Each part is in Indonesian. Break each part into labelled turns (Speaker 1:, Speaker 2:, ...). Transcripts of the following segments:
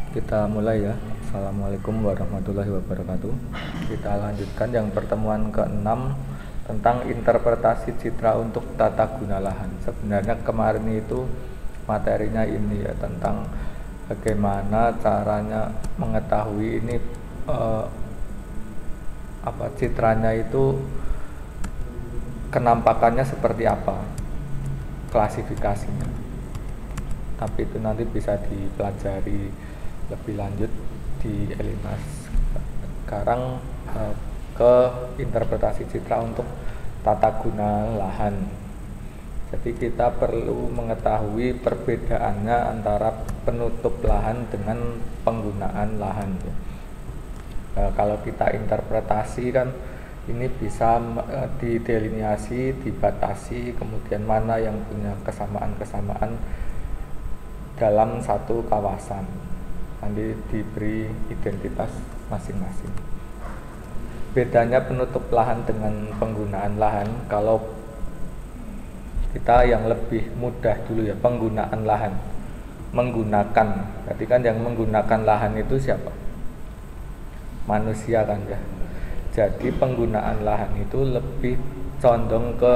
Speaker 1: Kita mulai ya. Assalamualaikum warahmatullahi wabarakatuh. Kita lanjutkan yang pertemuan ke-6 tentang interpretasi citra untuk tata guna lahan. Sebenarnya kemarin itu materinya ini ya, tentang bagaimana caranya mengetahui ini citranya itu kenampakannya seperti apa, klasifikasinya. Tapi itu nanti bisa dipelajari lebih lanjut di Elimas. Sekarang ke interpretasi citra untuk tata guna lahan. Jadi kita perlu mengetahui perbedaannya antara penutup lahan dengan penggunaan lahan. Kalau kita interpretasi kan ini bisa didelineasi, dibatasi, kemudian mana yang punya kesamaan-kesamaan dalam satu kawasan. Nanti diberi identitas masing-masing. Bedanya penutup lahan dengan penggunaan lahan, kalau kita yang lebih mudah dulu ya, penggunaan lahan. Menggunakan, berarti kan yang menggunakan lahan itu siapa? Manusia kan ya. Jadi penggunaan lahan itu lebih condong ke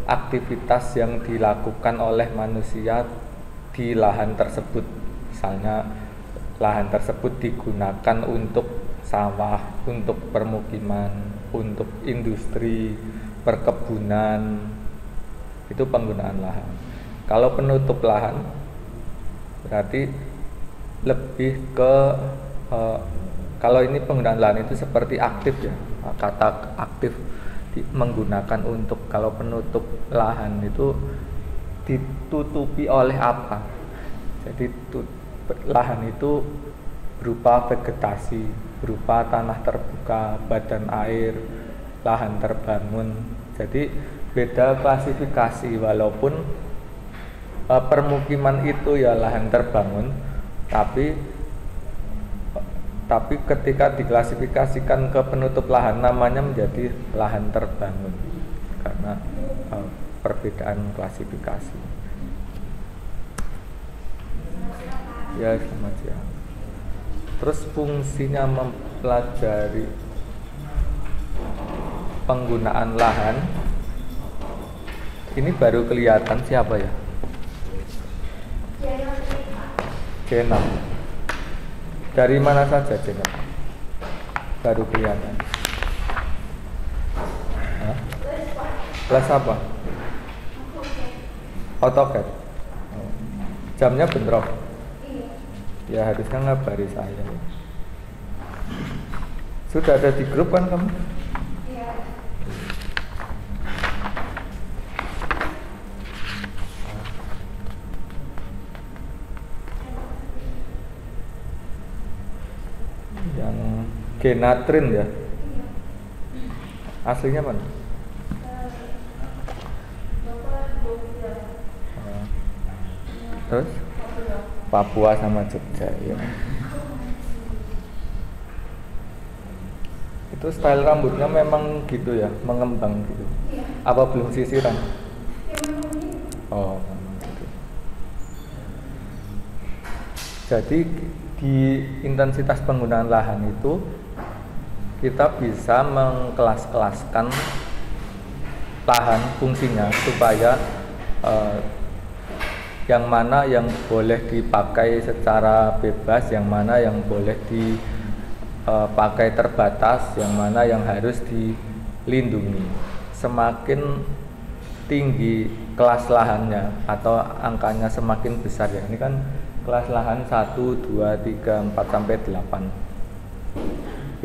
Speaker 1: aktivitas yang dilakukan oleh manusia di lahan tersebut. Misalnya lahan tersebut digunakan untuk sawah, untuk permukiman, untuk industri, perkebunan. Itu penggunaan lahan. Kalau penutup lahan berarti lebih ke kalau ini penggunaan lahan itu seperti aktif ya. Kata aktif menggunakan untuk, kalau penutup lahan itu ditutupi oleh apa? Jadi lahan itu berupa vegetasi, berupa tanah terbuka, badan air, lahan terbangun. Jadi beda klasifikasi, walaupun permukiman itu ya lahan terbangun, tapi ketika diklasifikasikan ke penutup lahan namanya menjadi lahan terbangun karena perbedaan klasifikasi. Ya, selamat siang. Terus fungsinya mempelajari penggunaan lahan ini baru kelihatan siapa ya? Jenam. Dari mana saja Jenam? Baru kelihatan. Plus apa? AutoCAD. Jamnya bentrok. Ya harusnya ngabari saya. Sudah ada di grup kan kamu? Iya. Yang genatrin ya? Aslinya mana? Terus? Papua sama Jogja ya. Itu style rambutnya memang gitu ya, mengembang gitu. Apa belum sisiran? Oh, gitu. Jadi di intensitas penggunaan lahan itu kita bisa mengkelas-kelaskan lahan fungsinya supaya yang mana yang boleh dipakai secara bebas, yang mana yang boleh dipakai terbatas, yang mana yang harus dilindungi. Semakin tinggi kelas lahannya atau angkanya semakin besar ya. Ini kan kelas lahan 1, 2, 3, 4 sampai 8.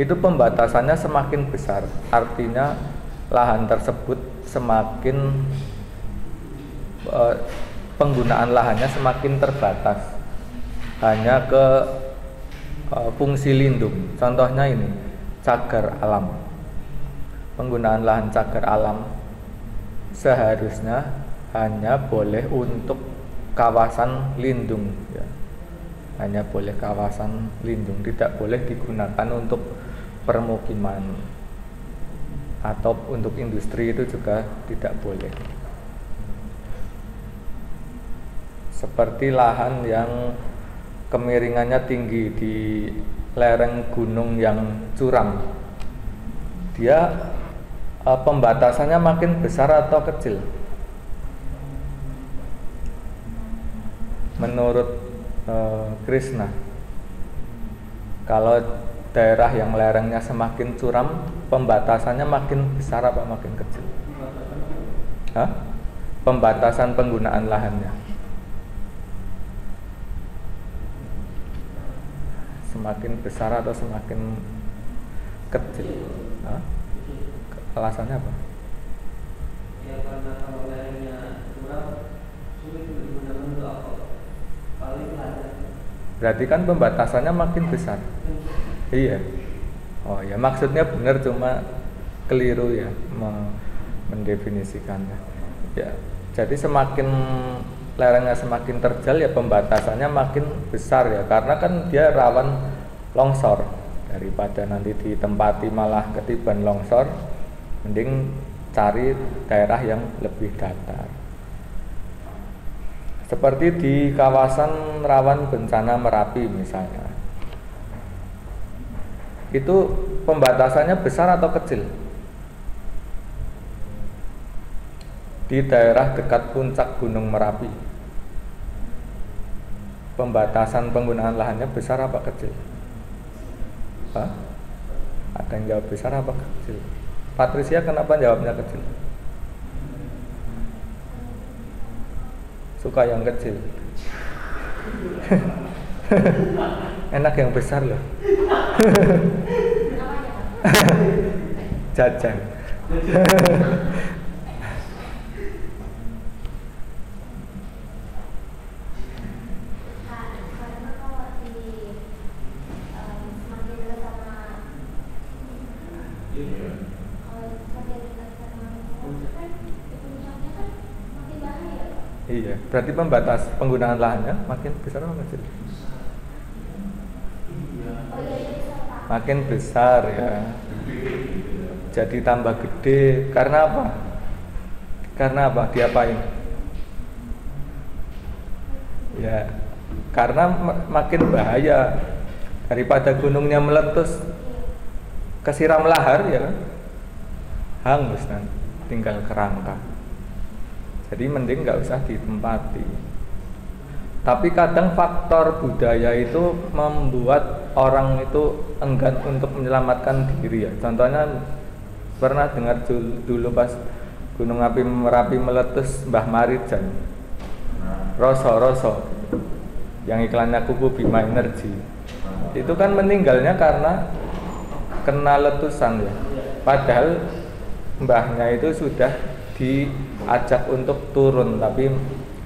Speaker 1: Itu pembatasannya semakin besar. Artinya lahan tersebut semakin penggunaan lahannya semakin terbatas, hanya ke fungsi lindung. Contohnya ini cagar alam. Penggunaan lahan cagar alam seharusnya hanya boleh untuk kawasan lindung ya. Hanya boleh kawasan lindung, tidak boleh digunakan untuk permukiman atau untuk industri, itu juga tidak boleh. Seperti lahan yang kemiringannya tinggi di lereng gunung yang curam, dia pembatasannya makin besar atau kecil? Menurut Krishna, kalau daerah yang lerengnya semakin curam, pembatasannya makin besar apa makin kecil? Pembatasan penggunaan lahannya semakin besar atau semakin kecil? Alasannya apa?
Speaker 2: Ya karena kalau lerengnya curam sulit digunakan untuk apa? Paling ada.
Speaker 1: Berarti kan pembatasannya makin besar. Iya. Oh ya, maksudnya benar, cuma keliru ya mendefinisikannya. Ya, jadi semakin lerengnya semakin terjal ya pembatasannya makin besar ya, karena kan dia rawan longsor. Daripada nanti ditempati malah ketiban longsor, mending cari daerah yang lebih datar. Seperti di kawasan rawan bencana Merapi misalnya, itu pembatasannya besar atau kecil? Di daerah dekat puncak Gunung Merapi, pembatasan penggunaan lahannya besar apa kecil? Ada yang jawab besar apa kecil? Patricia, kenapa jawabnya kecil? Suka yang kecil. Enak yang besar loh. Jajan. Iya, berarti pembatas penggunaan lahannya makin besar atau kecil? Makin besar ya. Jadi tambah gede. Karena apa? Karena apa? Diapain? Ya, karena makin bahaya. Daripada gunungnya meletus, kesiram lahar ya kan? Hangus nanti, tinggal kerangka. Jadi mending nggak usah ditempati. Tapi kadang faktor budaya itu membuat orang itu enggan untuk menyelamatkan diri ya. Contohnya pernah dengar dulu pas Gunung Api Merapi meletus, Mbah Marijan, Roso yang iklannya Kuku Bima Energy, itu kan meninggalnya karena kena letusan ya. Padahal mbahnya itu sudah diajak untuk turun, tapi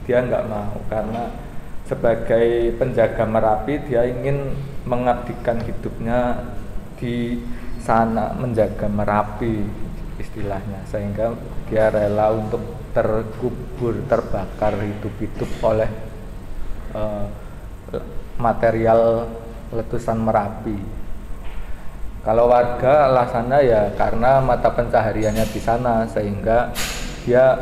Speaker 1: dia nggak mau karena sebagai penjaga Merapi dia ingin mengabdikan hidupnya di sana, menjaga Merapi istilahnya, sehingga dia rela untuk terkubur, terbakar hidup-hidup oleh material letusan Merapi. Kalau warga alasannya ya karena mata pencahariannya di sana, sehingga dia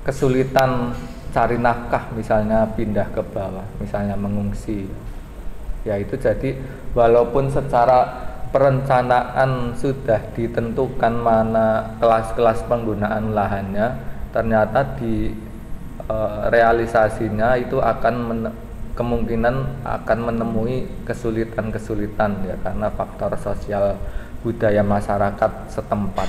Speaker 1: kesulitan cari nafkah, misalnya pindah ke bawah, misalnya mengungsi. Ya itu jadi walaupun secara perencanaan sudah ditentukan mana kelas-kelas penggunaan lahannya, ternyata di realisasinya itu akan kemungkinan akan menemui kesulitan-kesulitan ya, karena faktor sosial budaya masyarakat setempat.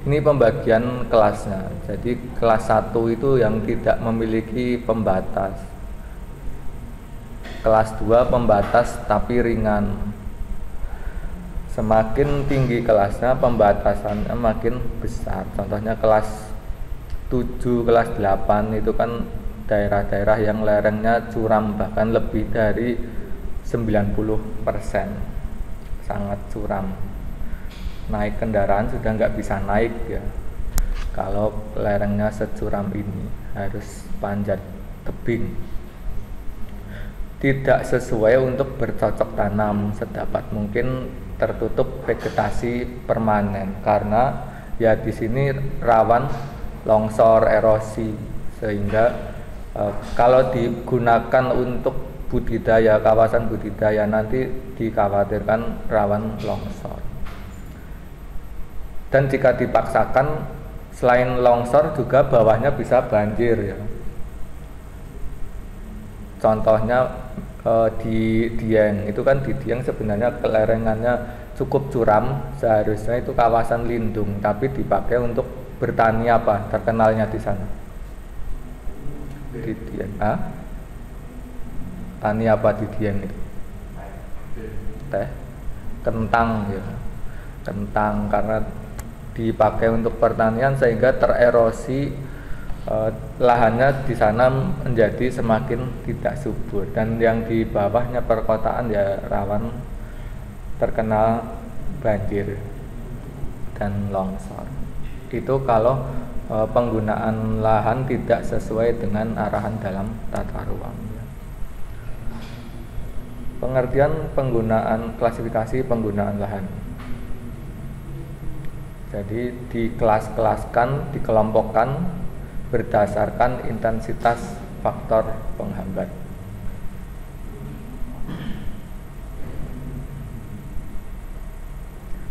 Speaker 1: Ini pembagian kelasnya. Jadi kelas 1 itu yang tidak memiliki pembatas. Kelas 2 pembatas tapi ringan. Semakin tinggi kelasnya, pembatasannya makin besar. Contohnya kelas 7, kelas 8 itu kan daerah-daerah yang lerengnya curam, bahkan lebih dari 90%. Sangat curam. Naik kendaraan sudah nggak bisa naik ya. Kalau lerengnya securam ini, harus panjat tebing. Tidak sesuai untuk bercocok tanam, sedapat mungkin tertutup vegetasi permanen, karena ya di sini rawan longsor, erosi, sehingga Kalau digunakan untuk budidaya, kawasan budidaya, nanti dikhawatirkan rawan longsor. Dan jika dipaksakan, selain longsor juga bawahnya bisa banjir ya. Contohnya di Dieng, itu kan di Dieng sebenarnya kelerengannya cukup curam, seharusnya itu kawasan lindung, tapi dipakai untuk bertani apa? Terkenalnya di sana. Di Dieng, tani apa di Dieng itu? Teh, kentang ya, kentang, karena dipakai untuk pertanian sehingga tererosi, lahannya di sana menjadi semakin tidak subur, dan yang di bawahnya perkotaan ya rawan terkena banjir dan longsor. Itu kalau penggunaan lahan tidak sesuai dengan arahan dalam tata ruang. Pengertian penggunaan, klasifikasi penggunaan lahan. Jadi dikelas-kelaskan, dikelompokkan berdasarkan intensitas faktor penghambat.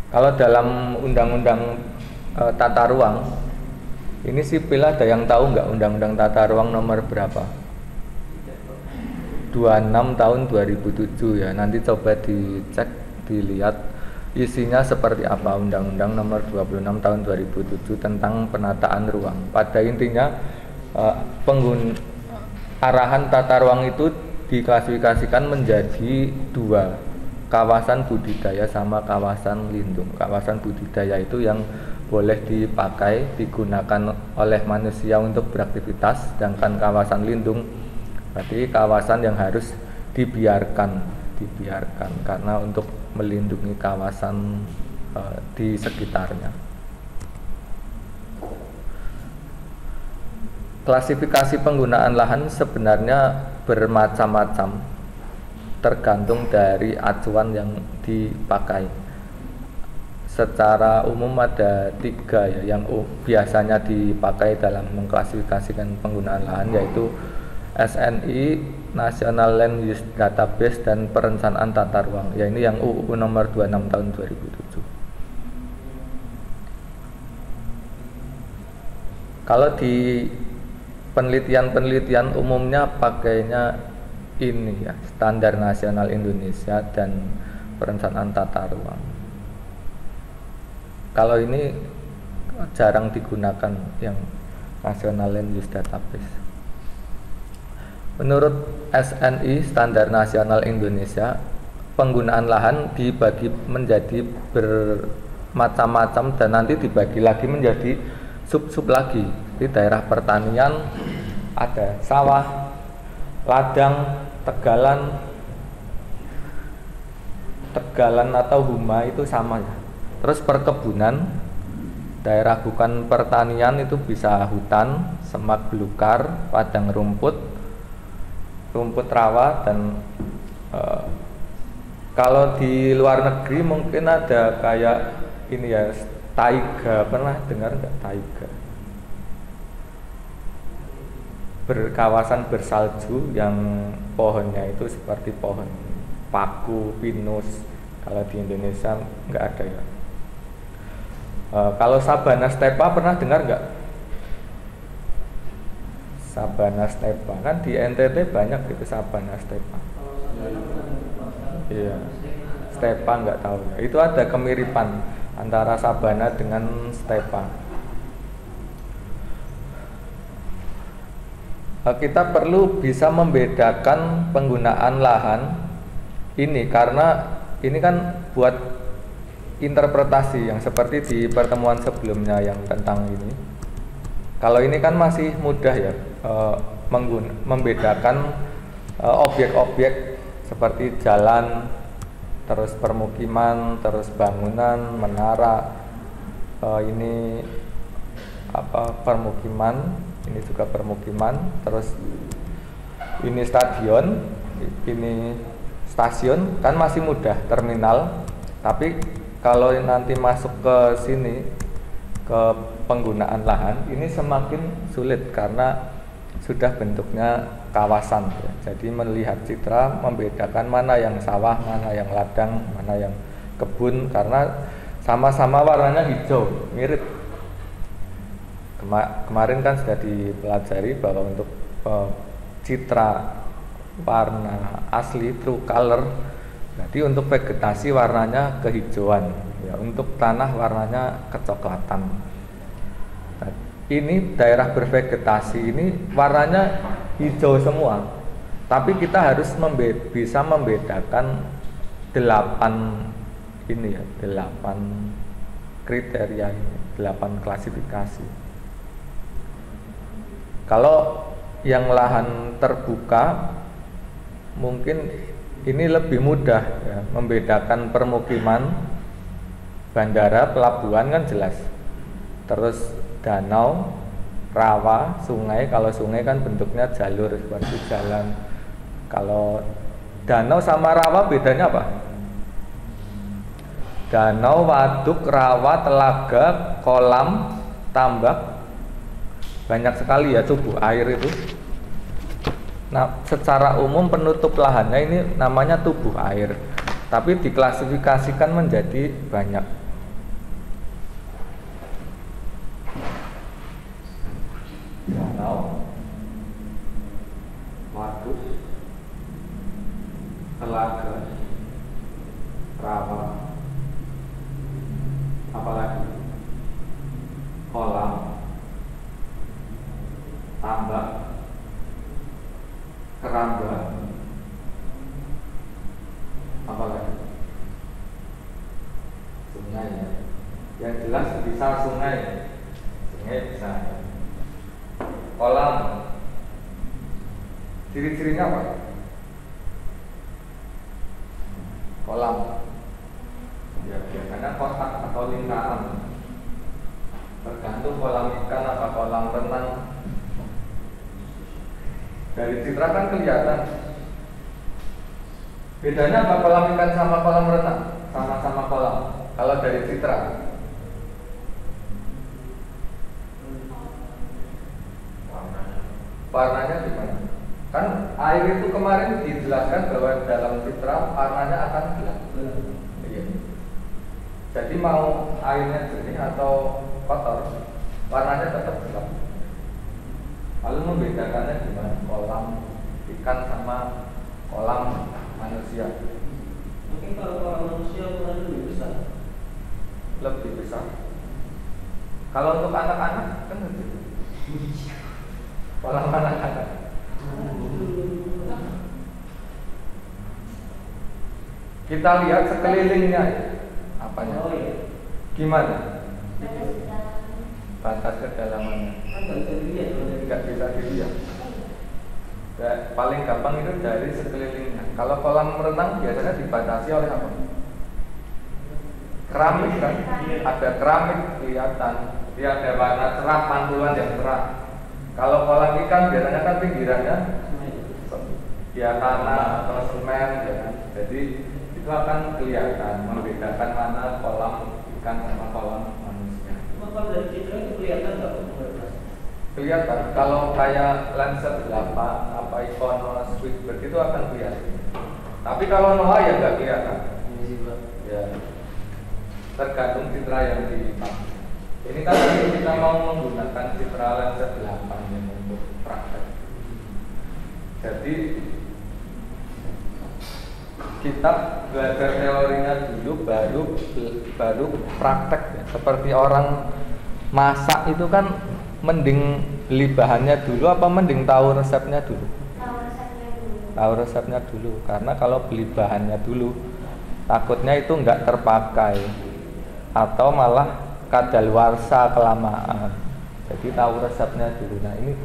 Speaker 1: Kalau dalam undang-undang tata ruang, ini sipil ada yang tahu nggak undang-undang tata ruang nomor berapa? 26 tahun 2007 ya. Nanti coba dicek, dilihat isinya seperti apa undang-undang nomor 26 tahun 2007 tentang penataan ruang. Pada intinya arahan tata ruang itu diklasifikasikan menjadi dua, kawasan budidaya sama kawasan lindung. Kawasan budidaya itu yang boleh dipakai, digunakan oleh manusia untuk beraktivitas, sedangkan kawasan lindung berarti kawasan yang harus dibiarkan karena untuk melindungi kawasan di sekitarnya. Klasifikasi penggunaan lahan sebenarnya bermacam-macam, tergantung dari acuan yang dipakai. Secara umum ada 3 ya, yang biasanya dipakai dalam mengklasifikasikan penggunaan lahan, yaitu SNI, National Land Use Database, dan Perencanaan Tata Ruang. Ya, ini yang UU nomor 26 tahun 2007. Kalau di penelitian umumnya pakainya ini ya, Standar Nasional Indonesia dan Perencanaan Tata Ruang. Kalau ini jarang digunakan yang National Land Use Database. Menurut SNI, Standar Nasional Indonesia, penggunaan lahan dibagi menjadi bermacam-macam dan nanti dibagi lagi menjadi sub-sub lagi. Di daerah pertanian ada sawah, ladang, tegalan atau huma, itu sama ya. Terus perkebunan, daerah bukan pertanian itu bisa hutan, semak belukar, padang rumput rawa, dan kalau di luar negeri mungkin ada kayak ini ya, taiga. Pernah dengar nggak taiga? Berkawasan bersalju yang pohonnya itu seperti pohon paku, pinus. Kalau di Indonesia nggak ada ya. Kalau sabana stepa pernah dengar nggak? Sabana stepa kan di NTT banyak gitu, sabana stepa. Iya, stepa nggak tahu ya. Itu ada kemiripan antara sabana dengan stepa. Kita perlu bisa membedakan penggunaan lahan ini, karena ini kan buat interpretasi yang seperti di pertemuan sebelumnya yang tentang ini. Kalau ini kan masih mudah ya, membedakan objek-objek seperti jalan, terus permukiman, terus bangunan, menara, ini permukiman, ini juga permukiman, terus ini stadion, ini stasiun, kan masih mudah, terminal. Tapi kalau nanti masuk ke sini, ke penggunaan lahan, ini semakin sulit karena sudah bentuknya kawasan ya. Jadi melihat citra membedakan mana yang sawah, mana yang ladang, mana yang kebun, karena sama-sama warnanya hijau, mirip. Kemarin kan sudah dipelajari bahwa untuk citra warna asli true color, jadi untuk vegetasi warnanya kehijauan ya, untuk tanah warnanya kecoklatan. Nah, ini daerah bervegetasi ini warnanya hijau semua, tapi kita harus bisa membedakan 8 ini ya, 8 kriteria ini, 8 klasifikasi. Kalau yang lahan terbuka mungkin ini lebih mudah ya, membedakan permukiman, bandara, pelabuhan kan jelas. Terus danau, rawa, sungai. Kalau sungai kan bentuknya jalur seperti jalan. Kalau danau sama rawa bedanya apa? Danau, waduk, rawa, telaga, kolam, tambak, banyak sekali ya tubuh air itu. Nah, secara umum penutup lahannya ini namanya tubuh air, tapi diklasifikasikan menjadi banyak. Danau, waduk, telaga, rawa, apalagi kolam, tambak, keramba, apalagi sungai ya. Yang jelas bisa sungai bisa. Kolam, ciri-cirinya apa? Kolam ya biasanya kotak atau lingkaran, tergantung kolam ikan apa kolam renang. Dari citra kan kelihatan. Bedanya apa kolam ikan sama kolam renang? Sama-sama kolam. Kalau dari citra, warnanya gimana? Kan air itu kemarin dijelaskan bahwa dalam citra warnanya akan gelap. Iya. Jadi mau airnya jernih atau kotor, warnanya tetap gelap. Lalu membedakannya gimana? Kolam ikan sama kolam manusia.
Speaker 2: Mungkin kalau kolam manusia ukurannya lebih besar.
Speaker 1: Lebih besar. Kalau untuk anak-anak kan lebih. Kolam anak-anak. Kita lihat sekelilingnya, apanya?
Speaker 2: Oh, iya.
Speaker 1: Gimana? Batas kedalamannya. Tidak bisa dilihat. Ya, paling gampang itu dari sekelilingnya. Kalau kolam renang biasanya dibatasi oleh apa? Keramik kan? Ada keramik kelihatan. Dia ada warna cerah, pantulan yang cerah. Kalau kolam ikan biasanya kan pinggirannya ya tanah atau semen ya kan? Jadi itu akan kelihatan, membedakan mana kolam ikan sama kolam manusia.
Speaker 2: Kalau dari citra itu kelihatan nggak?
Speaker 1: Kelihatan. Kalau kayak Lancet 8, apa Icono, Squidward itu akan kelihatan. Tapi kalau Noah ya nggak kelihatan. Ya, tergantung citra yang dipakai. Ini kan kita mau menggunakan citra Lancet 8 yang untuk praktek. Jadi kita belajar teorinya dulu, baru praktek ya. Seperti orang masak itu kan mending beli bahannya dulu apa mending tahu resepnya dulu? Tahu resepnya dulu, karena kalau beli bahannya dulu takutnya itu nggak terpakai atau malah kadaluarsa kelamaan. Jadi tahu resepnya dulu. Nah ini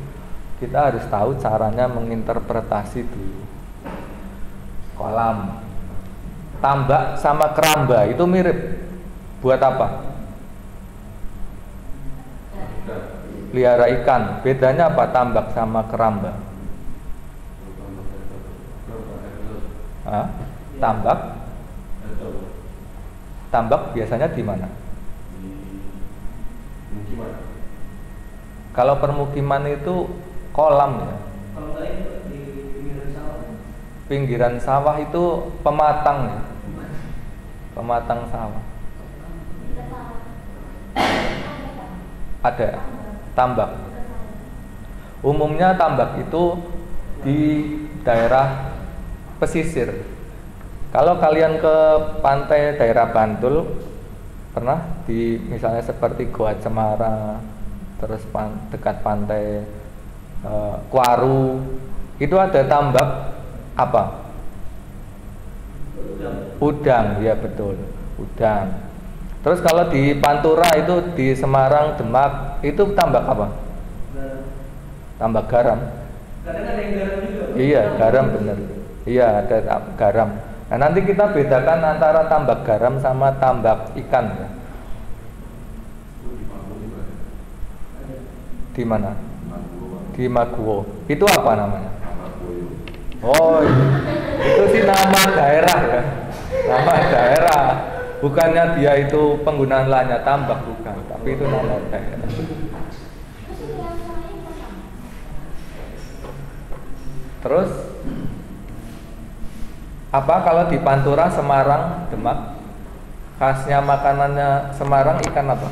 Speaker 1: kita harus tahu caranya menginterpretasi dulu. Kolam, tambak sama keramba itu mirip. Buat apa? Pelihara ikan. Bedanya apa tambak sama keramba? Hah? Tambak biasanya di mana? Kalau permukiman itu kolam ya.
Speaker 2: Kalau nggak itu di pinggiran sawah.
Speaker 1: Pinggiran sawah itu pematang ya. Pematang sawah. Ada tambak. Umumnya tambak itu di daerah pesisir. Kalau kalian ke pantai daerah Bantul, pernah di misalnya seperti Goa Cemara, terus dekat pantai Kuaru, itu ada tambak apa? Udang, ya betul, udang. Terus kalau di Pantura itu di Semarang, Demak, itu tambak apa? Tambak garam.
Speaker 2: Kadang ada yang garam juga.
Speaker 1: Iya, garam bener. Iya, ada garam. Nah, nanti kita bedakan antara tambak garam sama tambak ikan ya. Di mana? Di Maguwo. Itu apa namanya? Oh, itu sih nama daerah ya. Nama daerah. Bukannya dia itu penggunaan lahannya tambak, bukan, tapi itu nama daerah. Terus apa kalau di Pantura, Semarang, Demak, khasnya makanannya Semarang ikan apa?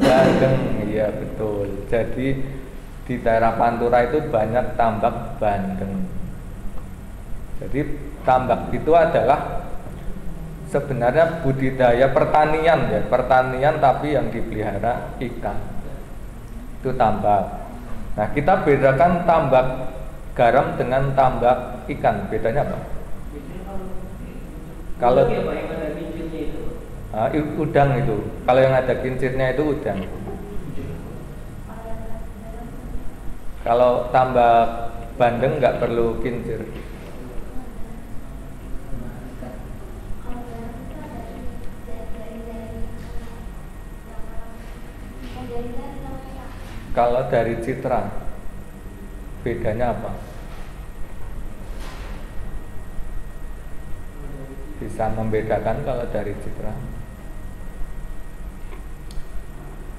Speaker 1: Bandeng, iya betul. Jadi di daerah Pantura itu banyak tambak bandeng. Jadi tambak itu adalah sebenarnya budidaya pertanian ya, pertanian tapi yang dipelihara ikan. Itu tambak. Nah, kita bedakan tambak garam dengan tambak ikan. Bedanya apa? Kalau
Speaker 2: yang ada kincirnya itu.
Speaker 1: Udang itu. Kalau yang ada kincirnya itu udang. Kalau tambak bandeng nggak perlu kincir. Kalau dari citra, bedanya apa? Bisa membedakan kalau dari citra.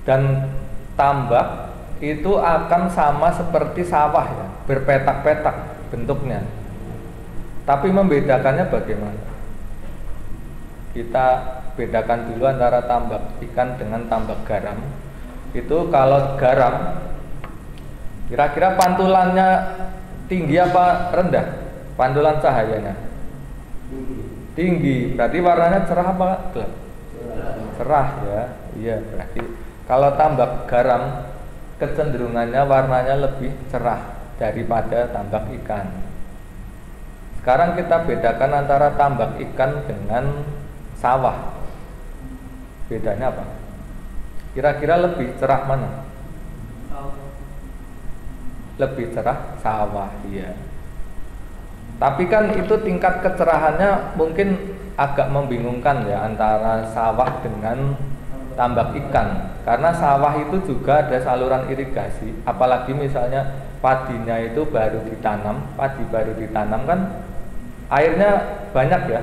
Speaker 1: Dan tambak itu akan sama seperti sawah ya, berpetak-petak bentuknya. Tapi membedakannya bagaimana? Kita bedakan dulu antara tambak ikan dengan tambak garam. Itu kalau garam, kira-kira pantulannya tinggi apa rendah? Pantulan cahayanya tinggi, berarti warnanya cerah apa gelap? Cerah ya, iya berarti kalau tambak garam kecenderungannya warnanya lebih cerah daripada tambak ikan. Sekarang kita bedakan antara tambak ikan dengan sawah. Bedanya apa? Kira-kira lebih cerah mana? Lebih cerah sawah, iya. Tapi kan itu tingkat kecerahannya mungkin agak membingungkan ya antara sawah dengan tambak ikan. Karena sawah itu juga ada saluran irigasi. Apalagi misalnya padinya itu baru ditanam, padi baru ditanam kan airnya banyak ya,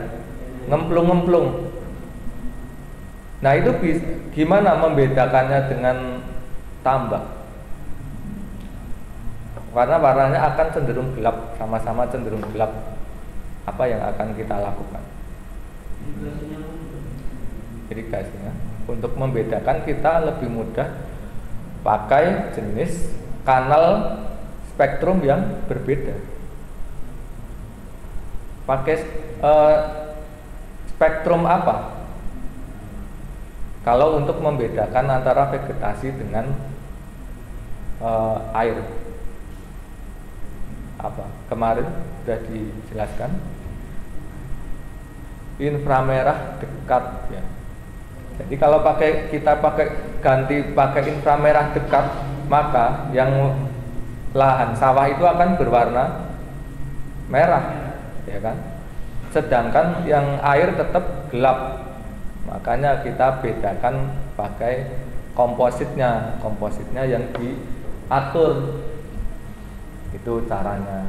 Speaker 1: ngemplung-ngemplung. Nah itu gimana membedakannya dengan tambak? Karena warnanya akan cenderung gelap, sama-sama cenderung gelap. Apa yang akan kita lakukan? Irigasinya. Untuk membedakan kita lebih mudah pakai jenis kanal spektrum yang berbeda. Pakai spektrum apa? Kalau untuk membedakan antara vegetasi dengan air, apa? Kemarin sudah dijelaskan, inframerah dekat ya. Jadi kalau kita ganti pakai inframerah dekat, maka yang lahan sawah itu akan berwarna merah, ya kan? Sedangkan yang air tetap gelap. Makanya kita bedakan pakai kompositnya yang diatur. Itu caranya.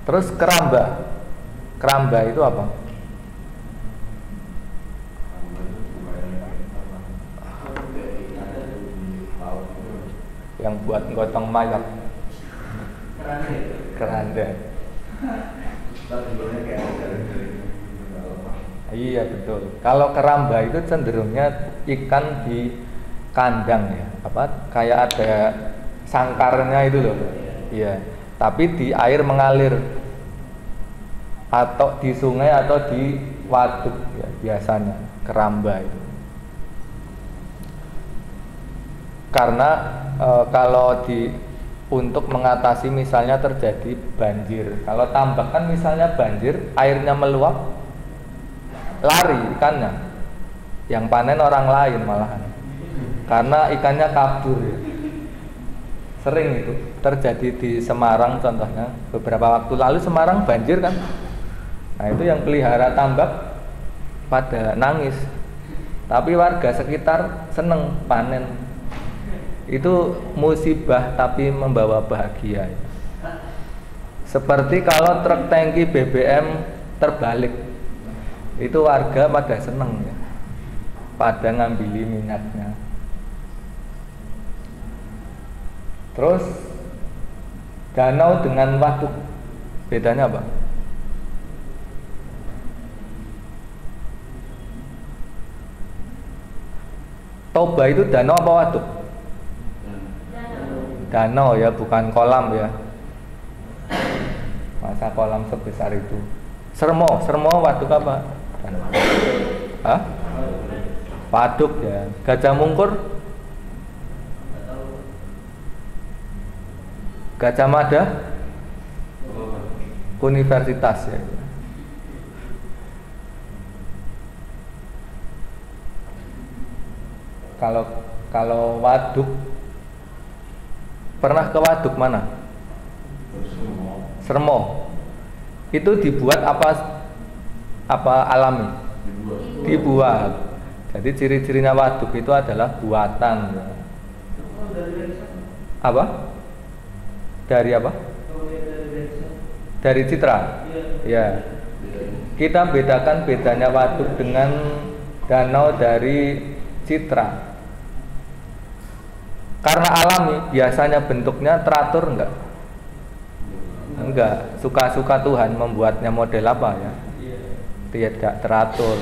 Speaker 1: Terus keramba itu apa? yang buat gotong mayat. Keranda. Iya betul. Kalau keramba itu cenderungnya ikan di kandang ya, apa kayak ada sangkarnya itu loh. Iya. Tapi di air mengalir atau di sungai atau di waduk ya biasanya keramba itu. Karena kalau untuk mengatasi misalnya terjadi banjir, kalau tambak kan misalnya banjir, airnya meluap, lari ikannya, yang panen orang lain malahan, karena ikannya kabur ya. Sering itu terjadi di Semarang contohnya, beberapa waktu lalu Semarang banjir kan. Nah itu yang pelihara tambak pada nangis, tapi warga sekitar seneng panen. Itu musibah tapi membawa bahagia. Seperti kalau truk tangki BBM terbalik, itu warga pada seneng ya, pada ngambil minyaknya. Terus danau dengan waduk bedanya apa? Toba itu danau apa waduk? Danau ya, bukan kolam ya. Masa kolam sebesar itu. Sermo waduk apa? Danau. Hah? Waduk ya. Gajah Mungkur? Gajah Mada? Universitas ya. Kalau waduk, pernah ke waduk mana? Sermo. Itu dibuat apa alami? Dibuat. Jadi ciri-cirinya waduk itu adalah buatan. Apa? Dari apa? Dari Citra. Ya. Kita bedakan bedanya waduk dengan danau dari Citra. Karena alami, biasanya bentuknya teratur enggak? Enggak, suka-suka Tuhan membuatnya model apa ya? Tidak teratur.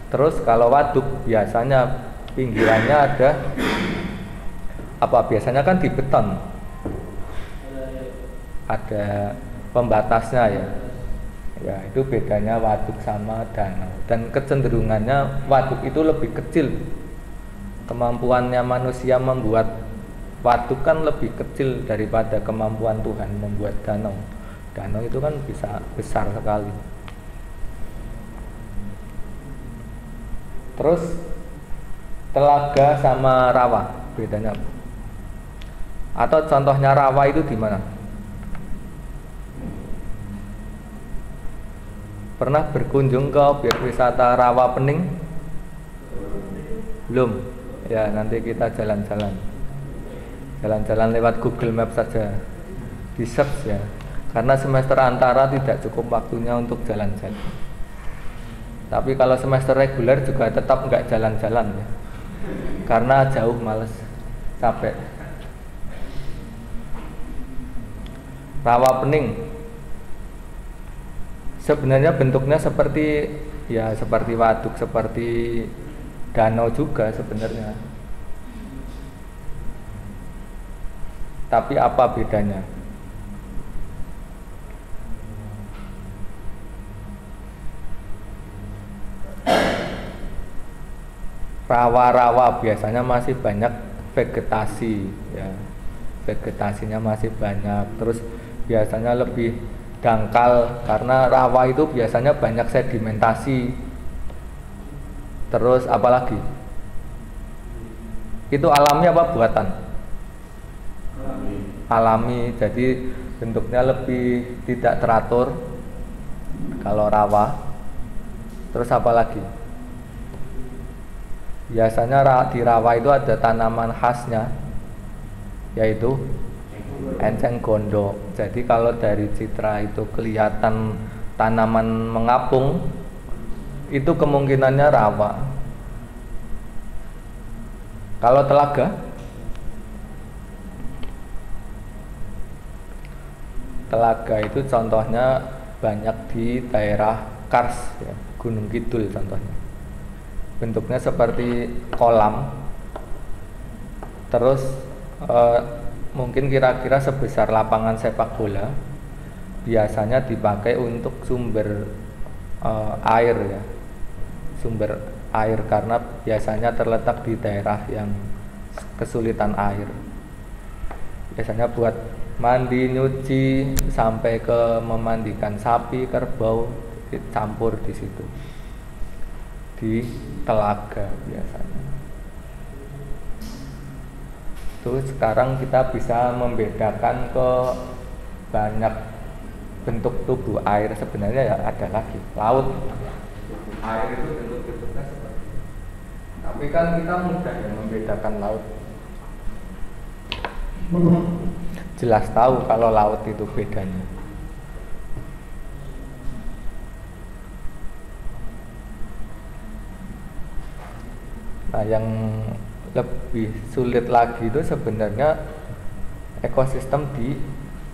Speaker 1: Terus kalau waduk biasanya pinggirannya ada apa? Biasanya kan di beton. Ada pembatasnya ya. Ya, itu bedanya waduk sama danau. Dan kecenderungannya waduk itu lebih kecil. Kemampuannya manusia membuat waduk kan lebih kecil daripada kemampuan Tuhan membuat danau. Danau itu kan bisa besar sekali. Terus telaga sama rawa bedanya apa? Atau contohnya rawa itu di mana? Pernah berkunjung ke objek wisata Rawa Pening? Belum? Ya, nanti kita jalan-jalan lewat Google Maps saja, di search ya, karena semester antara tidak cukup waktunya untuk jalan-jalan. Tapi kalau semester reguler juga tetap nggak jalan-jalan ya, karena jauh, males, capek. Rawa Pening sebenarnya bentuknya seperti waduk, seperti danau juga sebenarnya. Tapi apa bedanya? Rawa-rawa biasanya masih banyak vegetasi ya. Vegetasinya masih banyak. Terus biasanya lebih dangkal karena rawa itu biasanya banyak sedimentasi. Terus apalagi? Itu alami apa buatan? Alami, jadi bentuknya lebih tidak teratur kalau rawa. Terus apalagi? Biasanya di rawa itu ada tanaman khasnya, yaitu enceng gondok. Jadi kalau dari Citra itu kelihatan tanaman mengapung, itu kemungkinannya rawa. Kalau telaga telaga itu contohnya banyak di daerah Kars ya, Gunung Kidul contohnya. Bentuknya seperti kolam, terus mungkin kira-kira sebesar lapangan sepak bola. Biasanya dipakai untuk sumber air ya, sumber air, karena biasanya terletak di daerah yang kesulitan air. Biasanya buat mandi, nyuci, sampai ke memandikan sapi, kerbau, dicampur di situ, di telaga biasanya. Terus sekarang kita bisa membedakan ke banyak bentuk tubuh air. Sebenarnya ya ada lagi laut. Air itu bentuk-bentuknya seperti ini. Tapi kan kita mudah ya membedakan laut. Jelas tahu kalau laut itu bedanya. Nah, yang lebih sulit lagi itu sebenarnya ekosistem di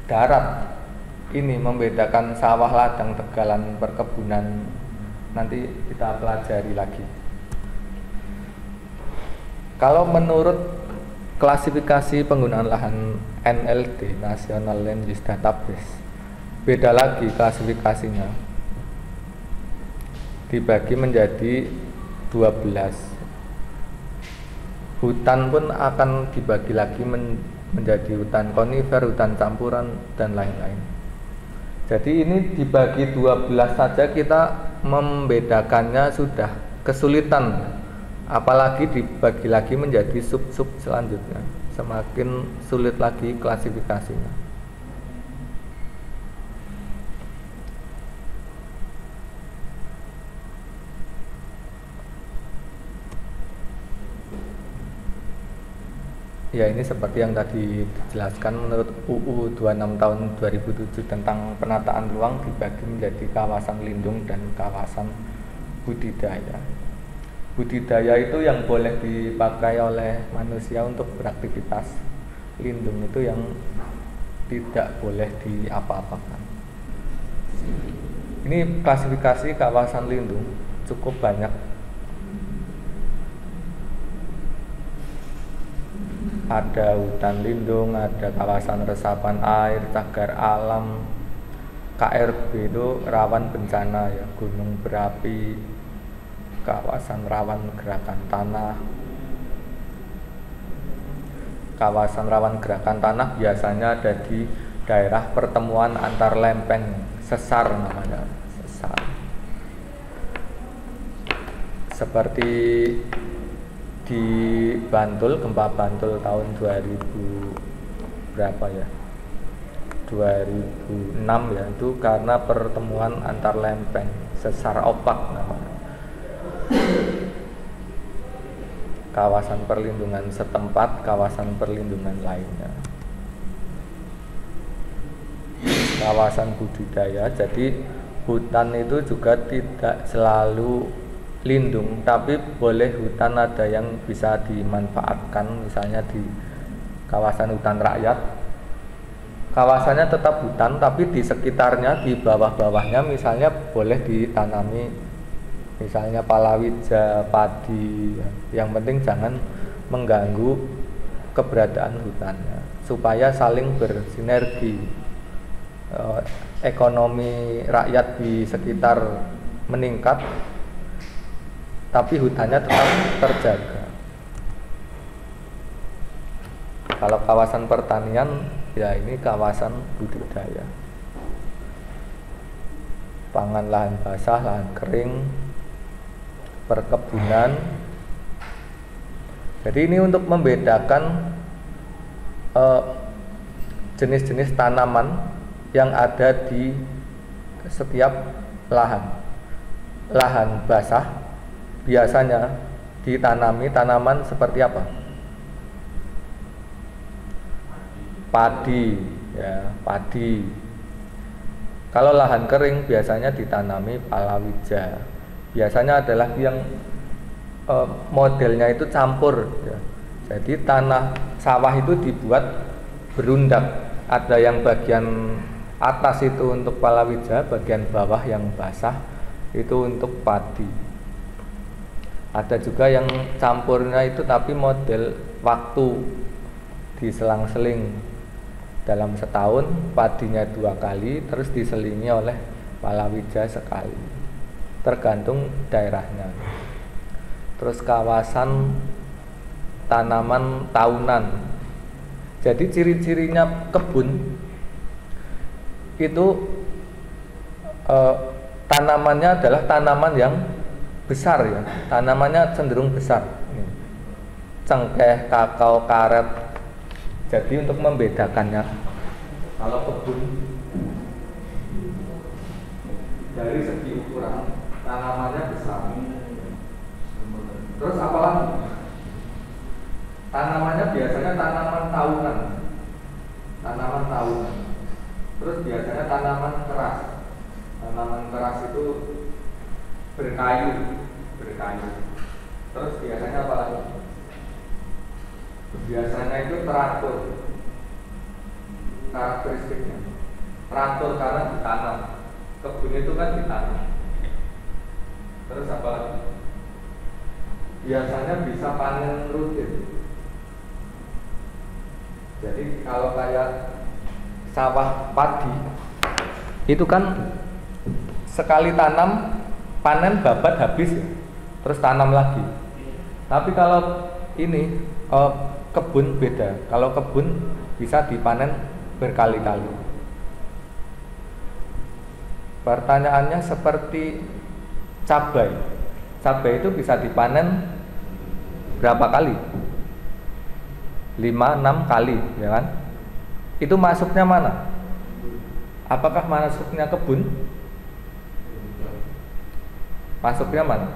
Speaker 1: darat. Ini membedakan sawah, ladang, tegalan, perkebunan. Nanti kita pelajari lagi. Kalau menurut klasifikasi penggunaan lahan NLD, National Land Use Database, beda lagi klasifikasinya. Dibagi menjadi 12. Hutan pun akan dibagi lagi menjadi hutan konifer, hutan campuran, dan lain-lain. Jadi ini dibagi 12 saja kita membedakannya sudah kesulitan. Apalagi dibagi lagi menjadi sub-sub selanjutnya, semakin sulit lagi klasifikasinya. Ya, ini seperti yang tadi dijelaskan, menurut UU 26 tahun 2007 tentang penataan ruang dibagi menjadi kawasan lindung dan kawasan budidaya. Budidaya itu yang boleh dipakai oleh manusia untuk beraktivitas. Lindung itu yang tidak boleh diapa-apakan. Ini klasifikasi kawasan lindung cukup banyak. Ada hutan lindung, ada kawasan resapan air, cagar alam, KRB itu rawan bencana ya, gunung berapi, kawasan rawan gerakan tanah. Kawasan rawan gerakan tanah biasanya ada di daerah pertemuan antar lempeng, sesar namanya, sesar. Seperti di Bantul, gempa Bantul tahun 2000 berapa ya? 2006 ya, itu karena pertemuan antar lempeng, sesar opak namanya. Kawasan perlindungan setempat, kawasan perlindungan lainnya. Kawasan budidaya, jadi hutan itu juga tidak selalu lindung, tapi boleh hutan ada yang bisa dimanfaatkan, misalnya di kawasan hutan rakyat. Kawasannya tetap hutan, tapi di sekitarnya, di bawah-bawahnya misalnya boleh ditanami misalnya palawija, padi. Yang penting jangan mengganggu keberadaan hutannya, supaya saling bersinergi. Ekonomi rakyat di sekitar meningkat, tapi hutannya tetap terjaga. Kalau kawasan pertanian, ya ini kawasan budidaya. Pangan, lahan basah, lahan kering, perkebunan. Jadi ini untuk membedakan jenis-jenis tanaman yang ada di setiap lahan. Lahan basah biasanya ditanami tanaman seperti apa? Padi, ya, padi. Kalau lahan kering biasanya ditanami palawija. Biasanya adalah yang modelnya itu campur, ya. Jadi tanah sawah itu dibuat berundak. Ada yang bagian atas itu untuk palawija, bagian bawah yang basah itu untuk padi. Ada juga yang campurnya itu tapi model waktu diselang-seling, dalam setahun padinya 2 kali terus diselingi oleh palawija sekali, tergantung daerahnya. Terus kawasan tanaman tahunan. Jadi ciri-cirinya kebun itu tanamannya adalah tanaman yang besar ya, tanamannya cenderung besar. Cengkeh, kakao, karet. Jadi untuk membedakannya, kalau kebun dari segi ukuran tanamannya besar. Terus apalagi? Tanamannya biasanya tanaman tahunan. Tanaman tahunan. Terus biasanya tanaman keras. Tanaman keras itu berkayu. Terus biasanya apalagi? Biasanya itu teratur. Karakteristiknya teratur karena ditanam. Kebun itu kan ditanam. Terus apa lagi? Biasanya bisa panen rutin. Jadi kalau kayak sawah padi itu kan sekali tanam panen babat habis ya, terus tanam lagi. Tapi kalau ini kebun beda. Kalau kebun bisa dipanen berkali-kali. Pertanyaannya seperti cabai. Cabai itu bisa dipanen berapa kali? 5-6 kali, ya kan? Itu masuknya mana? Apakah masuknya kebun? Masuknya mana?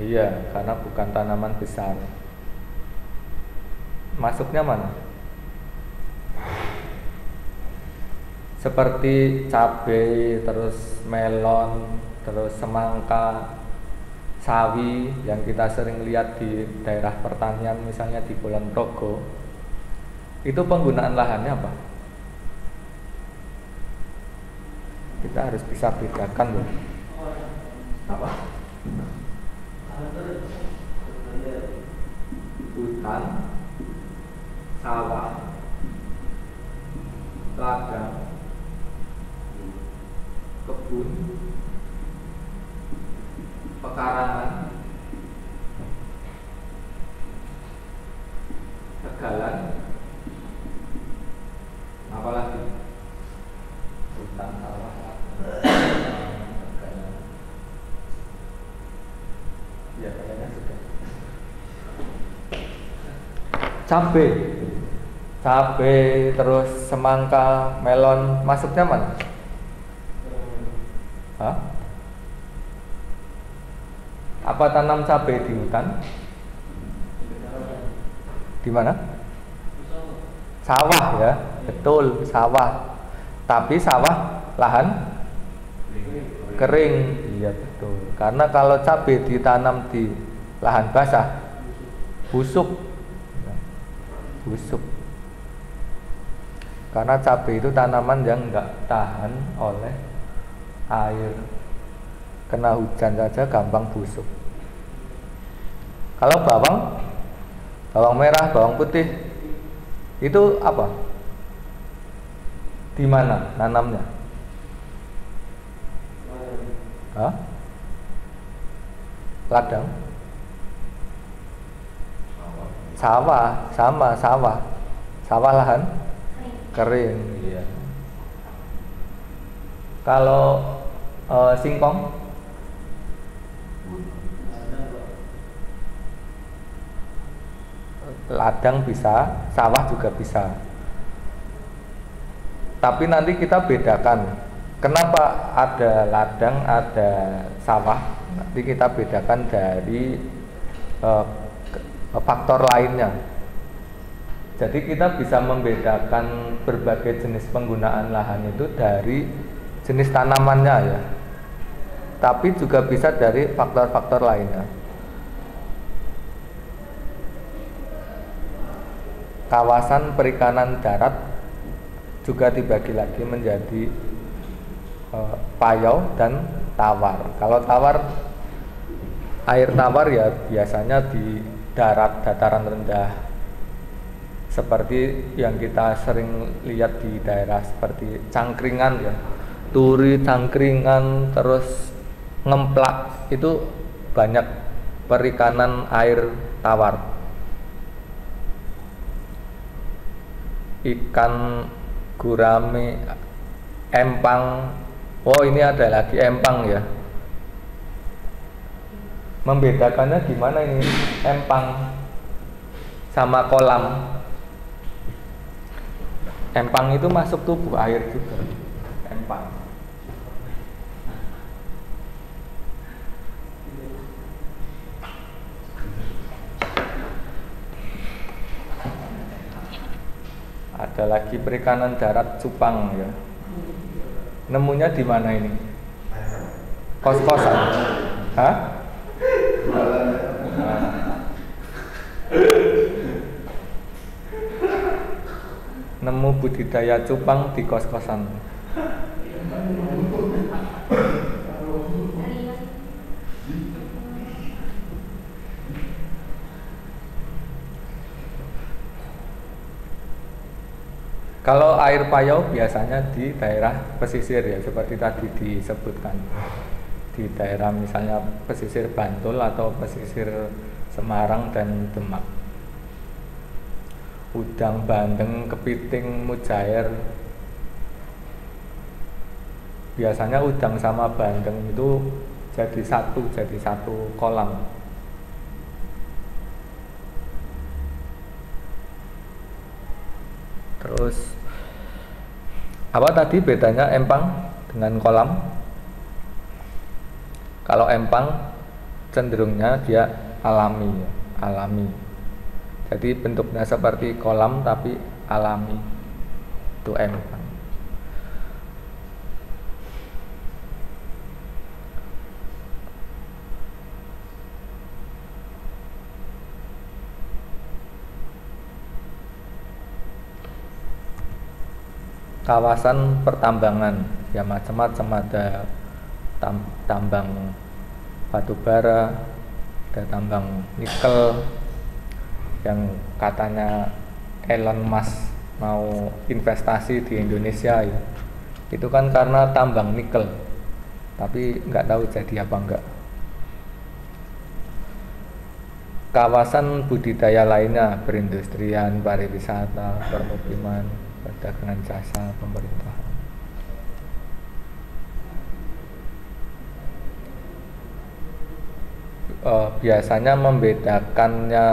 Speaker 1: Iya, karena bukan tanaman besar. Masuknya mana? Seperti cabai, terus melon, terus semangka, sawi yang kita sering lihat di daerah pertanian, misalnya di Kulon Progo. Itu penggunaan lahannya apa? Kita harus bisa bedakan loh. Apa? Hutan, sawah, ladang, kebun, pekarangan, tegalan, apalagi hutan, sawah, tegalan. Ya kayaknya sudah. Cabai, terus semangka, melon, masuknya mana? Hah? Apa tanam cabai di hutan? Di mana? Sawah ya, betul, sawah. Tapi sawah lahan kering, iya betul. Karena kalau cabai ditanam di lahan basah, busuk. Karena cabai itu tanaman yang enggak tahan oleh air, kena hujan saja gampang busuk. Kalau bawang merah, bawang putih itu apa? Di mana nanamnya? Hah? Ladang? Sawah, sama sawah. Sawah lahan kering. Iya. Kalau singkong? Ladang bisa, sawah juga bisa. Tapi nanti kita bedakan. Kenapa ada ladang, ada sawah? Nanti kita bedakan dari faktor lainnya. Jadi kita bisa membedakan berbagai jenis penggunaan lahan itu dari jenis tanamannya ya. Tapi juga bisa dari faktor-faktor lainnya. Kawasan perikanan darat juga dibagi lagi menjadi payau dan tawar. Kalau tawar, air tawar ya biasanya di darat, dataran rendah, seperti yang kita sering lihat di daerah seperti Cangkringan ya, Turi, Cangkringan, terus Ngemplak, itu banyak perikanan air tawar. Ikan gurame, empang. Oh, ini ada lagi empang ya. Membedakannya gimana ini empang sama kolam? Empang itu masuk tubuh air juga. Empang. Ada lagi perikanan darat cupang ya. Nemunya di mana ini? Kos-kosan. Hah? Nemu budidaya cupang di kos-kosan. Kalau air payau biasanya di daerah pesisir ya, seperti tadi disebutkan, di daerah misalnya pesisir Bantul atau pesisir Semarang dan Demak. Udang, bandeng, kepiting, mujair. Biasanya udang sama bandeng itu jadi satu kolam. Terus apa tadi bedanya empang dengan kolam? Kalau empang cenderungnya dia alami. Jadi bentuknya seperti kolam tapi alami. Itu empang. Kawasan pertambangan ya macam-macam, ada tambang batu bara, ada tambang nikel yang katanya Elon Musk mau investasi di Indonesia ya. Itu kan karena tambang nikel, tapi nggak tahu jadi apa enggak. Kawasan budidaya lainnya, perindustrian, pariwisata, permukiman, perdagangan jasa, pemerintahan. Biasanya membedakannya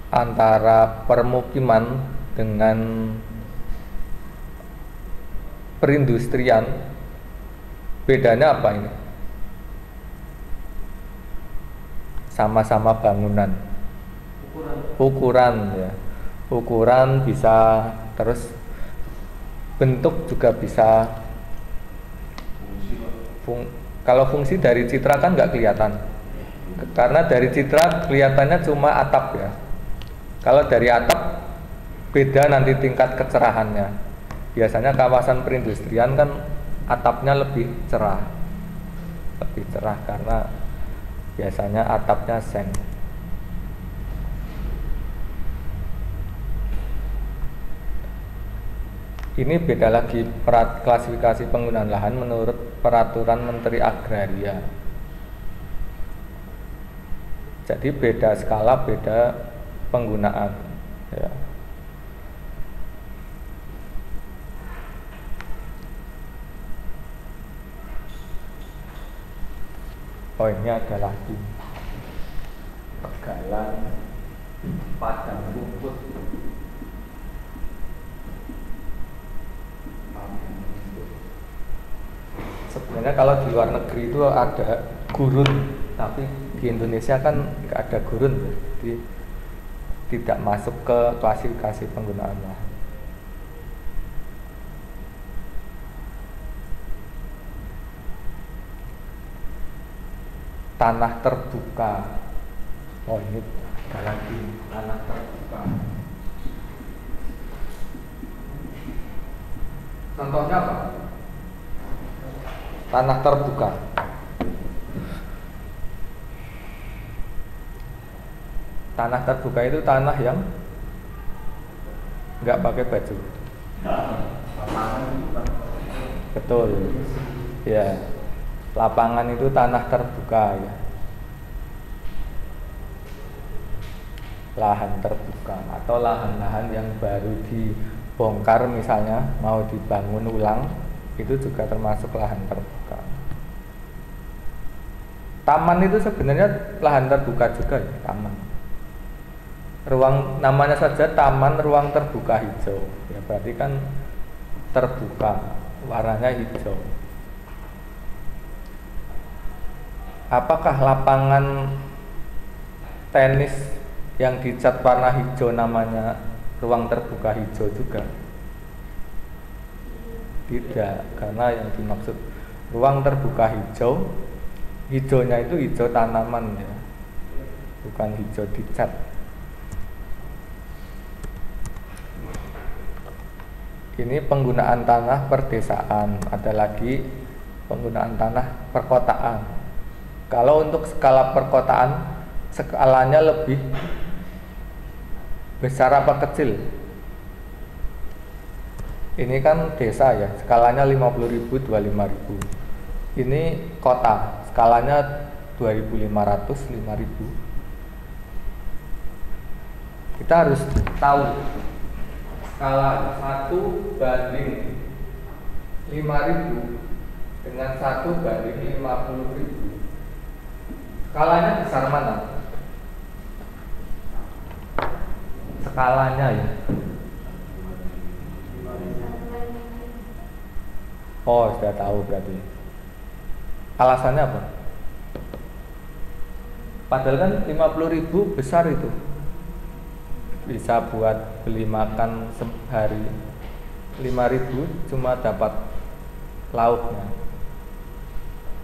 Speaker 1: antara permukiman dengan perindustrian, bedanya apa ini? Sama-sama bangunan, ukuran ya, ukuran bisa, terus bentuk juga bisa. Kalau fungsi dari citra kan nggak kelihatan, karena dari citra kelihatannya cuma atap ya. Kalau dari atap beda nanti tingkat kecerahannya. Biasanya kawasan perindustrian kan atapnya lebih cerah karena biasanya atapnya seng. Ini beda lagi klasifikasi penggunaan lahan menurut Peraturan Menteri Agraria. Jadi beda skala, beda penggunaan ya. Oh, ini ada lagi pegalan padang rumput. Sebenarnya kalau di luar negeri itu ada gurun, tapi di Indonesia kan nggak ada gurun, jadi tidak masuk ke klasifikasi penggunaan lahan. Tanah terbuka. Oh, ini ada lagi tanah terbuka. Contohnya apa? Tanah terbuka. Tanah terbuka itu tanah yang nggak pakai baju. Betul. Ya. Lapangan itu tanah terbuka ya. Lahan terbuka atau lahan-lahan yang baru dibongkar misalnya mau dibangun ulang, itu juga termasuk lahan terbuka. Taman itu sebenarnya lahan terbuka juga ya, taman. Ruang namanya saja taman ruang terbuka hijau. Ya berarti kan terbuka, warnanya hijau. Apakah lapangan tenis yang dicat warna hijau namanya ruang terbuka hijau juga? Tidak, karena yang dimaksud ruang terbuka hijau, hijaunya itu hijau tanaman ya, bukan hijau dicat. Ini penggunaan tanah perdesaan, ada lagi penggunaan tanah perkotaan. Kalau untuk skala perkotaan, skalanya lebih besar apa kecil? Ini kan desa ya, skalanya 50.000, 25.000. Ini kota, skalanya 2.500, 5.000. Kita harus tahu skala 1 banding 5.000 dengan 1 banding 50.000. Skalanya besar mana? Skalanya ya. Oh, sudah tahu berarti. Alasannya apa? Padahal kan 50.000 besar itu. Bisa buat beli makan sehari. 5.000 cuma dapat lauknya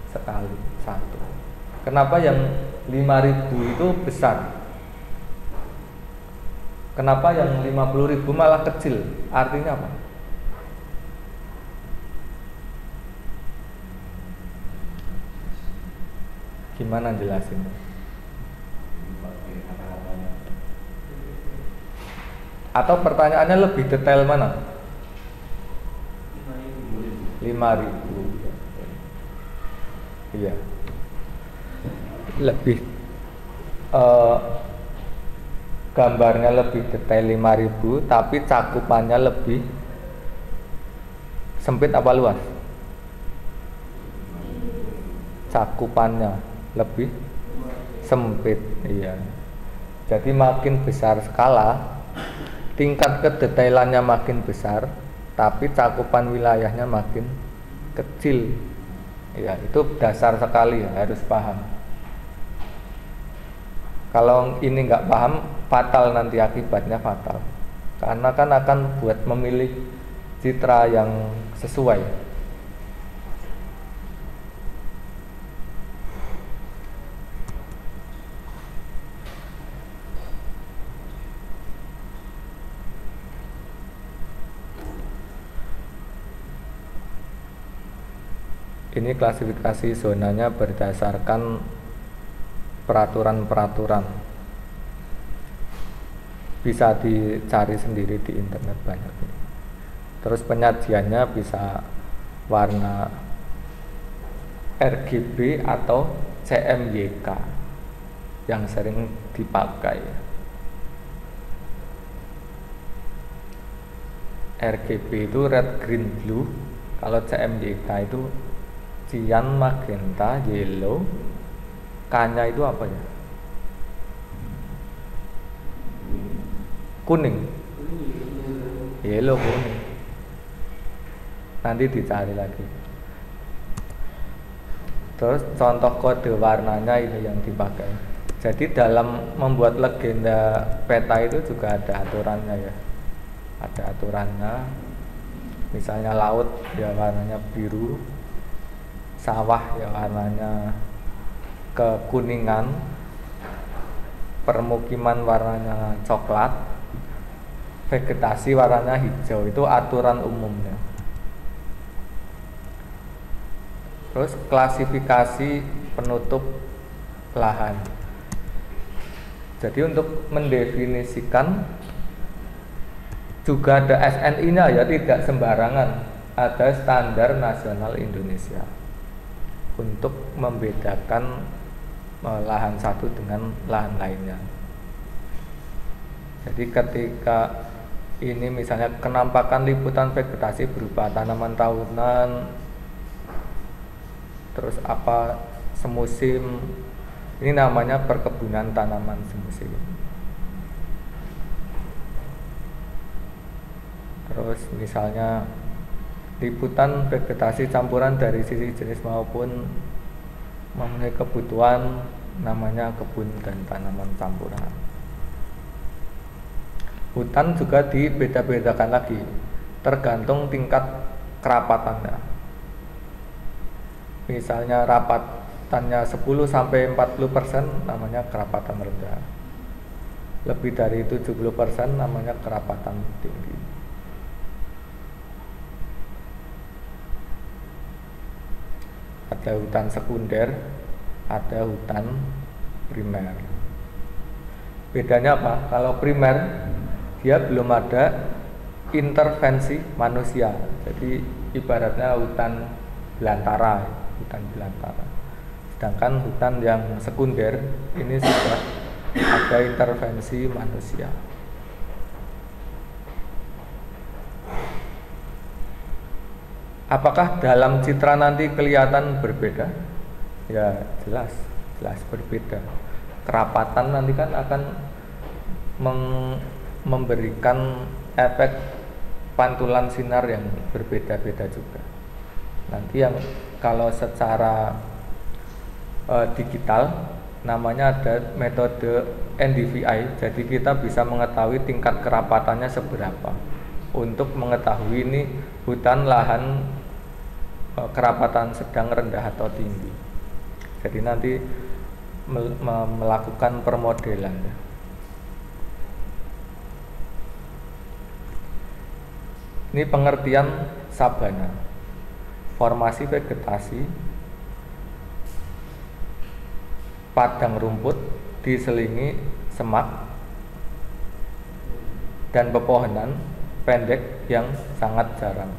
Speaker 1: sekali satu. Kenapa yang 5.000 itu besar? Kenapa yang 50.000 malah kecil? Artinya apa? Gimana jelasin? Atau pertanyaannya lebih detail mana? 5.000. Iya. Lebih gambarnya lebih detail 5.000, tapi cakupannya lebih sempit apa luas? Cakupannya lebih sempit, iya. Jadi makin besar skala, tingkat kedetailannya makin besar, tapi cakupan wilayahnya makin kecil. Ya, itu dasar sekali ya, harus paham. Kalau ini nggak paham, fatal nanti, akibatnya fatal. Karena kan akan buat memilih citra yang sesuai. Ini klasifikasi zonanya berdasarkan peraturan-peraturan. Bisa dicari sendiri di internet banyak. Terus penyajiannya bisa warna RGB atau CMYK yang sering dipakai. RGB itu red, green, blue. Kalau CMYK itu cyan, magenta, yellow. K-nya itu apa ya? Kuning. Yellow, kuning. Nanti dicari lagi. Terus contoh kode warnanya ini yang dipakai. Jadi dalam membuat legenda peta itu juga ada aturannya ya. Ada aturannya. Misalnya laut ya warnanya biru, sawah ya warnanya kekuningan, permukiman warnanya coklat, vegetasi warnanya hijau. Itu aturan umumnya. Terus klasifikasi penutup lahan. Jadi untuk mendefinisikan juga ada SNI-nya ya, tidak sembarangan. Ada standar nasional Indonesia untuk membedakan lahan satu dengan lahan lainnya. Jadi ketika ini misalnya kenampakan liputan vegetasi berupa tanaman tahunan, terus apa semusim, ini namanya perkebunan tanaman semusim. Terus misalnya liputan vegetasi campuran dari sisi jenis maupun memenuhi kebutuhan, namanya kebun dan tanaman campuran. Hutan juga dibeda-bedakan lagi tergantung tingkat kerapatannya. Misalnya rapatannya 10-40% namanya kerapatan rendah. Lebih dari 70% namanya kerapatan tinggi. Ada hutan sekunder, ada hutan primer. Bedanya apa? Kalau primer dia belum ada intervensi manusia. Jadi ibaratnya hutan belantara, Sedangkan hutan yang sekunder ini sudah ada intervensi manusia. Apakah dalam citra nanti kelihatan berbeda? Ya jelas berbeda. Kerapatan nanti kan akan memberikan efek pantulan sinar yang berbeda-beda juga. Nanti yang kalau secara digital namanya ada metode NDVI. Jadi kita bisa mengetahui tingkat kerapatannya seberapa untuk mengetahui ini hutan lahan kerapatan sedang, rendah atau tinggi. Jadi nanti melakukan permodelan. Ini pengertian sabana. Formasi vegetasi padang rumput diselingi semak dan pepohonan pendek yang sangat jarang.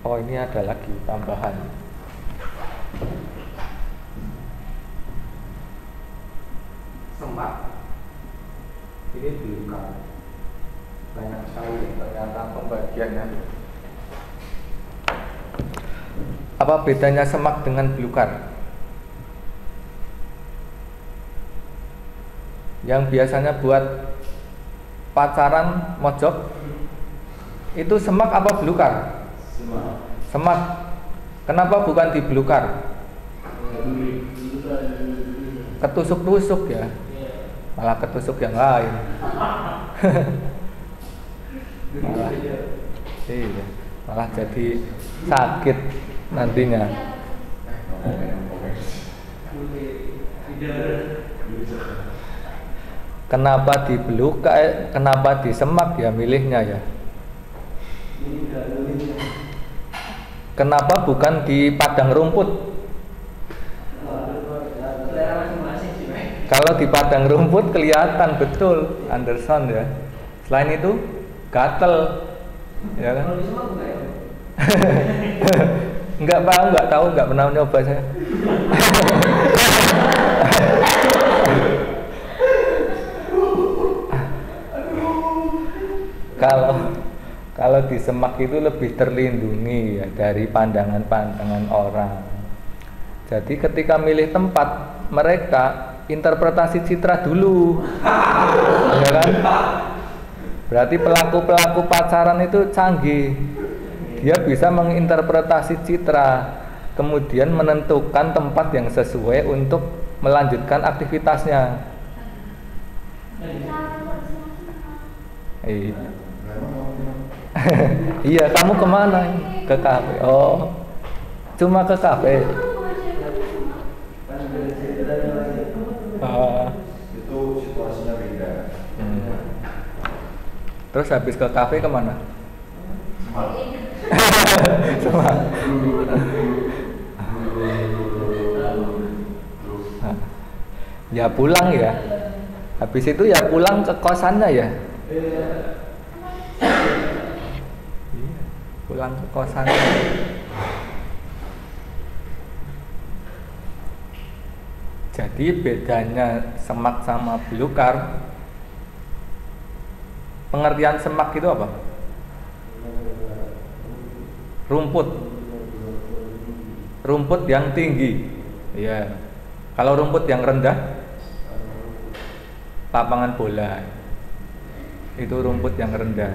Speaker 1: Oh, ini ada lagi tambahan. Semak ini belukar. Banyak sekali ternyata pembagiannya. Apa bedanya semak dengan belukar? Yang biasanya buat pacaran mojok itu semak apa belukar? Semak. Kenapa bukan di belukar? Ketusuk-tusuk ya. Malah ketusuk yang lain. malah jadi sakit nantinya. Kenapa di belukar, kenapa di semak ya milihnya ya? Kenapa bukan di padang rumput? Kalau di padang rumput kelihatan betul Anderson ya. Selain itu gatel, ya kan? Enggak tahu, enggak pernah nyoba saya. Kalau di semak itu lebih terlindungi ya dari pandangan-pandangan orang. Jadi ketika milih tempat, mereka interpretasi citra dulu, ya kan? Berarti pelaku pacaran itu canggih. Dia bisa menginterpretasi citra, kemudian menentukan tempat yang sesuai untuk melanjutkan aktivitasnya. Iya, kamu kemana? Ke kafe. Oh, cuma ke kafe.
Speaker 3: Itu situasinya beda.
Speaker 1: Terus habis ke kafe kemana? Semak. Ya pulang ya. Habis itu ya pulang ke kosannya ya. Pulang ke kosannya. Jadi bedanya semak sama belukar. Pengertian semak itu apa? Rumput. Rumput yang tinggi. Ya. Kalau rumput yang rendah, lapangan bola. Itu rumput yang rendah.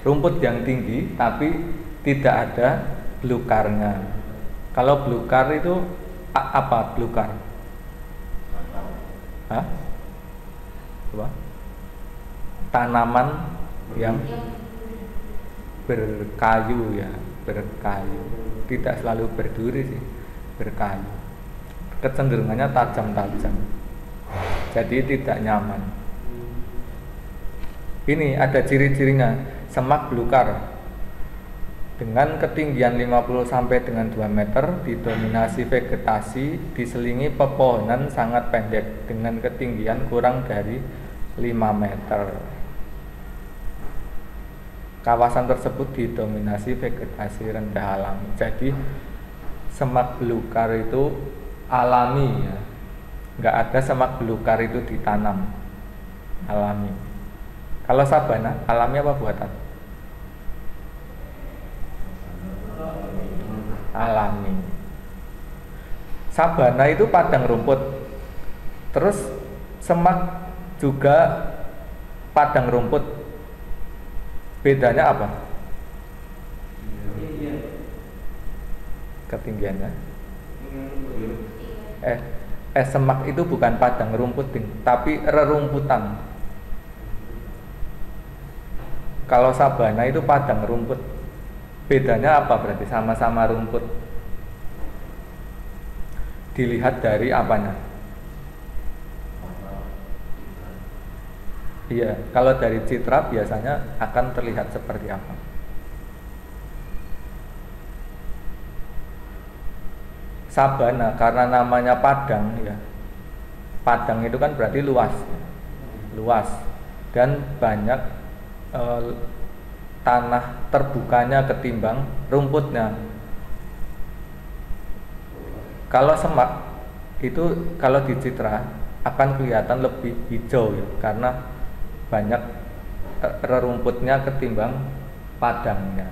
Speaker 1: Rumput yang tinggi tapi tidak ada belukarnya. Kalau belukar itu apa belukar? Hah? Apa? Tanaman yang berkayu ya, berkayu. Tidak selalu berduri sih, berkayu. Kecenderungannya tajam-tajam. Jadi tidak nyaman. Ini ada ciri-cirinya, semak belukar dengan ketinggian 50 sampai dengan 2 meter, didominasi vegetasi, diselingi pepohonan sangat pendek dengan ketinggian kurang dari 5 meter. Kawasan tersebut didominasi vegetasi rendah alami. Jadi semak belukar itu alami ya. Nggak ada semak belukar itu ditanam, alami. Kalau sabana, alami apa buatan? Alami. Sabana itu padang rumput. Terus semak juga padang rumput. Bedanya apa? Ketinggiannya. Semak itu bukan padang rumput, tapi rerumputan. Kalau sabana itu padang rumput. Bedanya apa berarti? Sama-sama rumput. Dilihat dari apanya? Iya, kalau dari citra biasanya akan terlihat seperti apa? Sabana karena namanya padang ya. Padang itu kan berarti luas. Luas dan banyak tanah terbukanya ketimbang rumputnya. Kalau semak itu kalau di citra akan kelihatan lebih hijau ya, karena banyak rerumputnya ketimbang padangnya,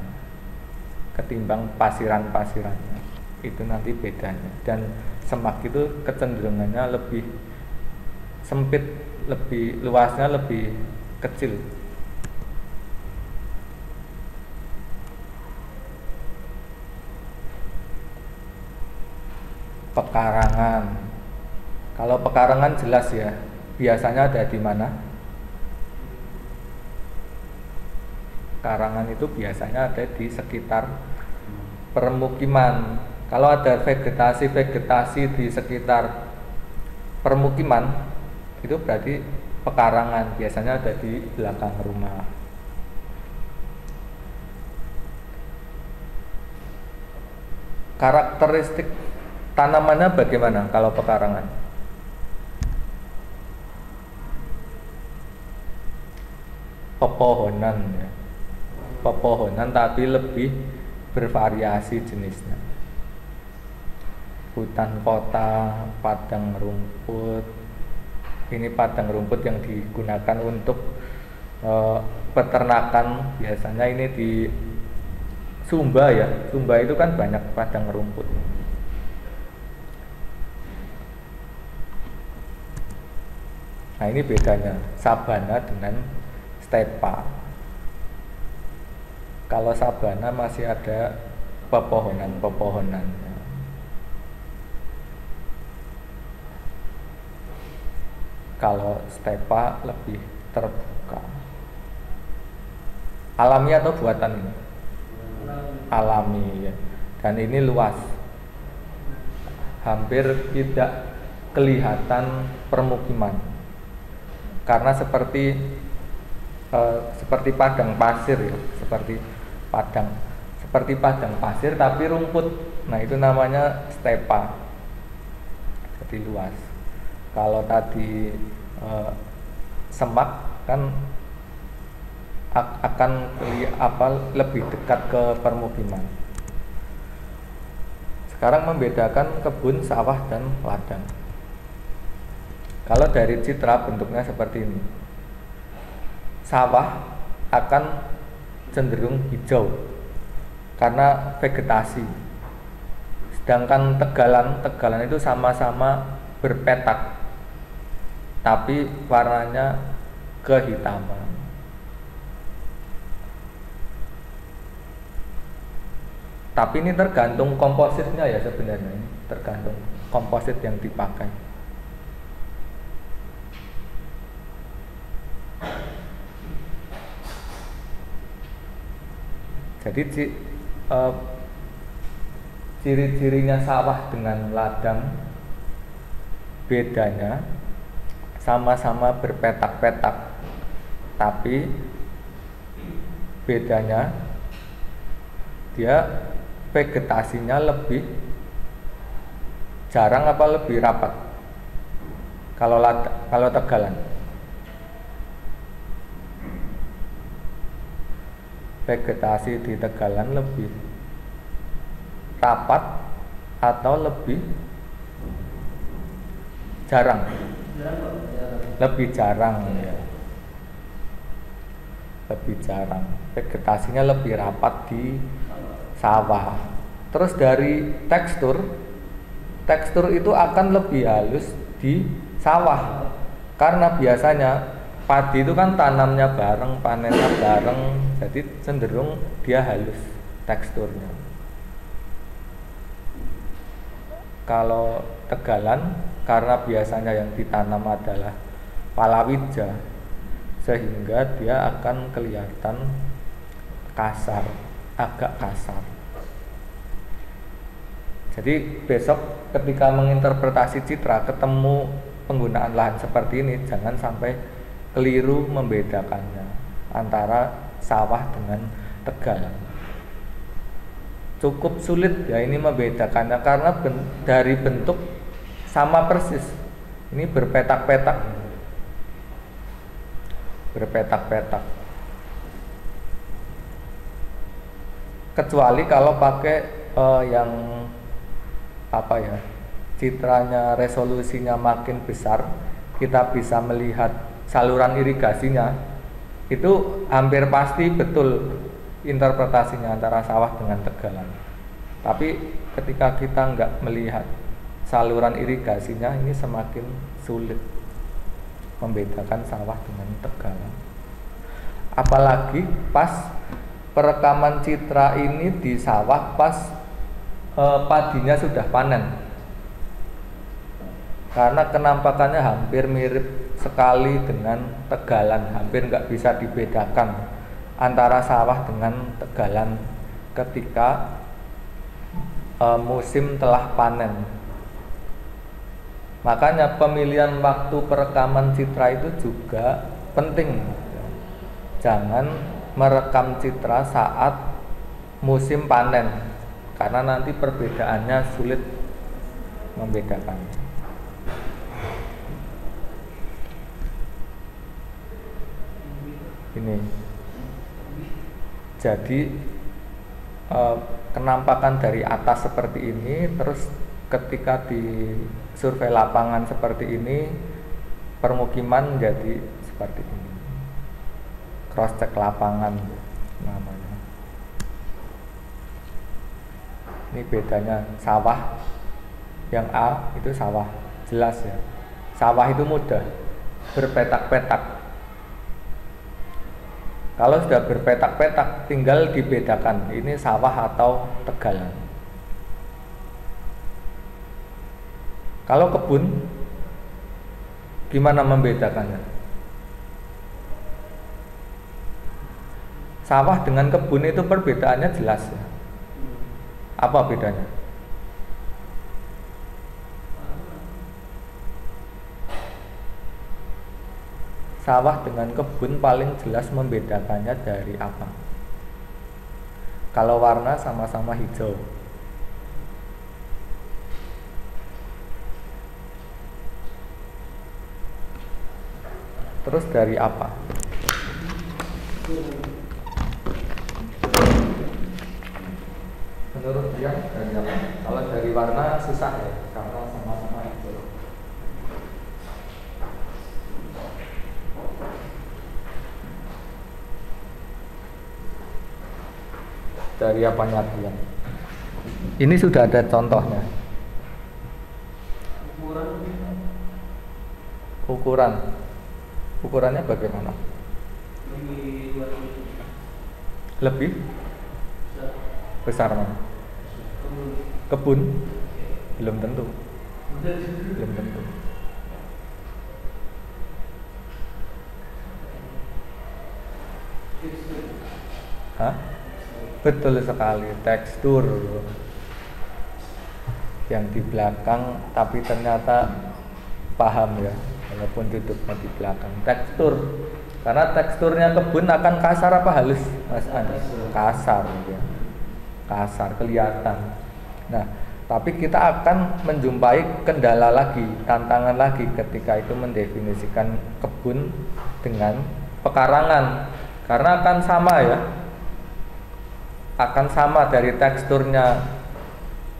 Speaker 1: ketimbang pasiran-pasirannya. Itu nanti bedanya. Dan semak itu kecenderungannya lebih sempit, lebih luasnya lebih kecil. Pekarangan. Kalau pekarangan jelas ya, biasanya ada di mana? Karangan itu biasanya ada di sekitar permukiman. Kalau ada vegetasi di sekitar permukiman, itu berarti pekarangan. Biasanya ada di belakang rumah. Karakteristik tanamannya bagaimana kalau pekarangan? Pepohonan ya. Pepohonan tapi lebih bervariasi jenisnya. Hutan kota, padang rumput. Ini padang rumput yang digunakan untuk peternakan. Biasanya ini di Sumba ya. Sumba itu kan banyak padang rumput. Nah ini bedanya sabana dengan stepa. Kalau sabana masih ada pepohonan-pepohonan. Kalau stepa lebih terbuka. Alami atau buatan ini? Alami ya. Dan ini luas. Hampir tidak kelihatan permukiman. karena seperti padang pasir ya, seperti padang pasir tapi rumput. Nah, itu namanya stepa, jadi luas. Kalau tadi semak kan akan lebih dekat ke permukiman. Sekarang membedakan kebun, sawah, dan ladang. Kalau dari citra bentuknya seperti ini. Sawah akan cenderung hijau karena vegetasi. Sedangkan tegalan itu sama-sama berpetak, tapi warnanya kehitaman. Tapi ini tergantung kompositnya ya sebenarnya, ini tergantung komposit yang dipakai. Jadi ciri-cirinya sawah dengan ladang bedanya sama-sama berpetak-petak, tapi bedanya dia vegetasinya lebih jarang apa lebih rapat kalau tegalan. Vegetasi di tegalan lebih rapat atau lebih jarang? Lebih jarang ya. Lebih jarang. Vegetasinya lebih rapat di sawah. Terus dari tekstur itu akan lebih halus di sawah, karena biasanya padi itu kan tanamnya bareng, panennya bareng, jadi cenderung dia halus teksturnya. Kalau tegalan karena biasanya yang ditanam adalah palawija, sehingga dia akan kelihatan kasar, agak kasar. Jadi besok ketika menginterpretasi citra ketemu penggunaan lahan seperti ini, jangan sampai keliru membedakannya antara sawah dengan tegalan. Cukup sulit ya ini membedakannya karena dari bentuk sama persis. Ini berpetak-petak. Berpetak-petak. Kecuali kalau pakai yang citranya resolusinya makin besar, kita bisa melihat saluran irigasinya. Itu hampir pasti betul interpretasinya antara sawah dengan tegalan. Tapi ketika kita nggak melihat saluran irigasinya, ini semakin sulit membedakan sawah dengan tegalan. Apalagi pas perekaman citra ini di sawah pas padinya sudah panen, karena kenampakannya hampir mirip sekali dengan tegalan, hampir nggak bisa dibedakan antara sawah dengan tegalan ketika musim telah panen. Makanya pemilihan waktu perekaman citra itu juga penting. Jangan merekam citra saat musim panen, karena nanti perbedaannya sulit membedakan. Ini jadi kenampakan dari atas seperti ini, terus ketika di survei lapangan seperti ini, permukiman jadi seperti ini. Cross check lapangan namanya. Ini bedanya sawah. Yang A itu sawah, jelas ya. Sawah itu mudah, berpetak-petak. Kalau sudah berpetak-petak, tinggal dibedakan ini sawah atau tegalan. Kalau kebun, gimana membedakannya? Sawah dengan kebun itu perbedaannya jelas ya. Apa bedanya? sawah dengan kebun paling jelas membedakannya dari apa? Kalau warna sama-sama hijau. Terus dari apa? Menurut dia dari apa? Kalau dari warna susah ya, karena sama-sama hijau. Dari apanya dia? Ini sudah ada contohnya. Ukurannya bagaimana? Lebih besar mana? Kebun? Belum tentu. Belum tentu. Hah? Betul sekali, tekstur yang di belakang, tapi ternyata paham ya, walaupun duduknya di belakang. Tekstur, karena teksturnya kebun akan kasar apa halus, Mas Anies? Kasar ya, kasar kelihatan. Nah, tapi kita akan menjumpai kendala lagi, tantangan lagi ketika itu mendefinisikan kebun dengan pekarangan, karena akan sama ya. Akan sama dari teksturnya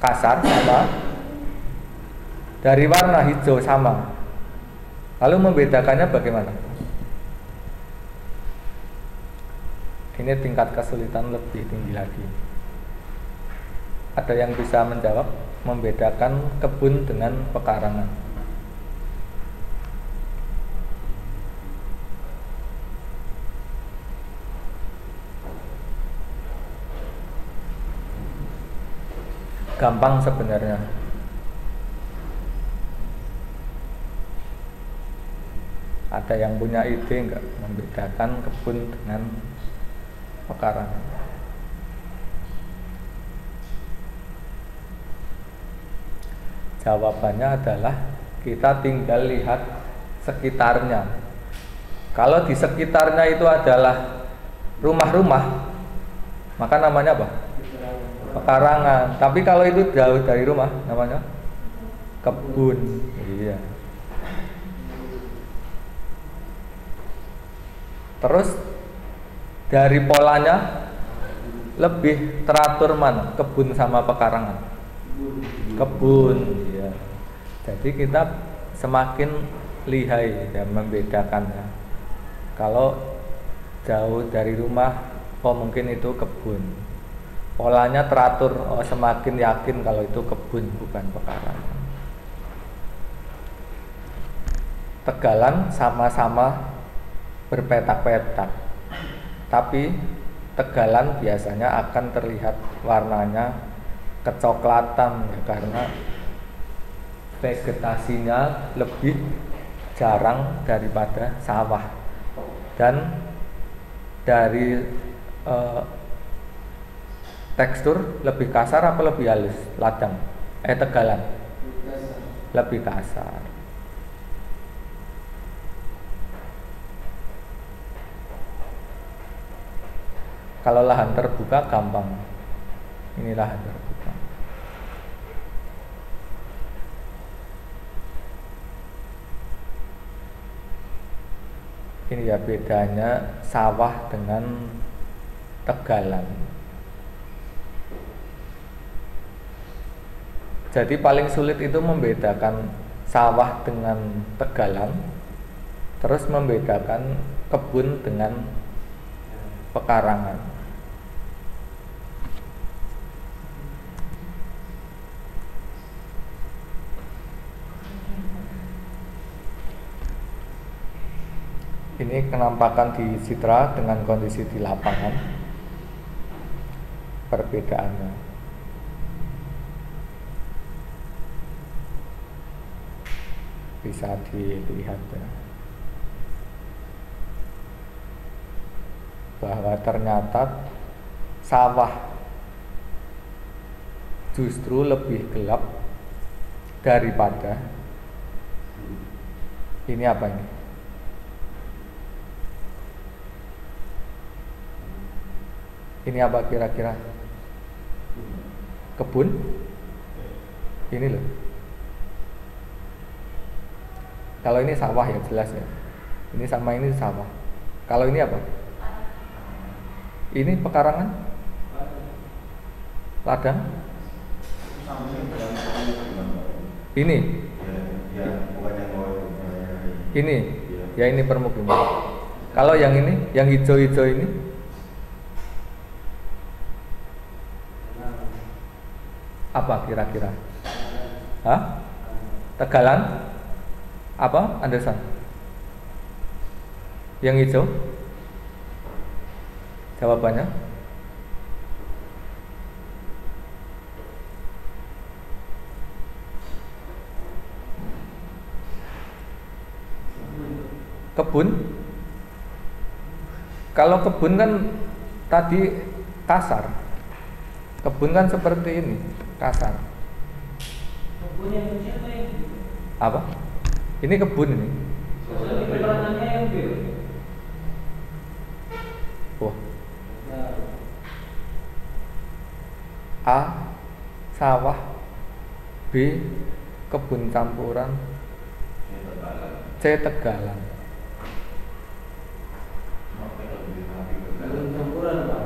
Speaker 1: kasar sama, dari warna hijau sama. Lalu membedakannya bagaimana? Ini tingkat kesulitan lebih tinggi lagi. Ada yang bisa menjawab membedakan kebun dengan pekarangan? Gampang sebenarnya. Ada yang punya ide enggak membedakan kebun dengan pekarangan? Jawabannya adalah kita tinggal lihat sekitarnya. Kalau di sekitarnya itu adalah rumah-rumah, maka namanya apa? Pekarangan. Tapi kalau itu jauh dari rumah, namanya kebun. Iya. Terus dari polanya lebih teratur mana? Kebun sama pekarangan? Kebun. Iya. Jadi kita semakin lihai dan membedakannya. Kalau jauh dari rumah, oh mungkin itu kebun. Polanya teratur, oh semakin yakin kalau itu kebun bukan pekarangan. Tegalan sama-sama berpetak-petak, tapi tegalan biasanya akan terlihat warnanya kecoklatan ya, karena vegetasinya lebih jarang daripada sawah. Dan dari tekstur lebih kasar apa lebih halus? Ladang, tegalan lebih kasar. Kalau lahan terbuka gampang. Ini lahan terbuka. Ini ya bedanya sawah dengan tegalan. Jadi paling sulit itu membedakan sawah dengan tegalan, terus membedakan kebun dengan pekarangan. Ini penampakan di citra dengan kondisi di lapangan, perbedaannya. Bisa dilihat ya, bahwa ternyata sawah justru lebih gelap daripada ini apa ini? Ini apa kira-kira? Kebun? Ini loh. Kalau ini sawah ya jelas ya. Ini sama ini sawah. Kalau ini apa? Ini pekarangan? Ladang? Ini? Ini? Ya ini permukiman. Kalau yang ini, yang hijau-hijau ini? Apa kira-kira? Hah? Tegalan? Apa, Anderson? Yang hijau? Jawabannya? Kebun? Kalau kebun kan tadi kasar. Kebun kan seperti ini, kasar.
Speaker 2: Kebun yang kecil apa yang
Speaker 1: Apa? Ini kebun ini.
Speaker 2: Soalnya penerangannya yang biru.
Speaker 1: Oh. A. Sawah. B. Kebun campuran. C. Tegalan.
Speaker 2: Kebun campuran Pak.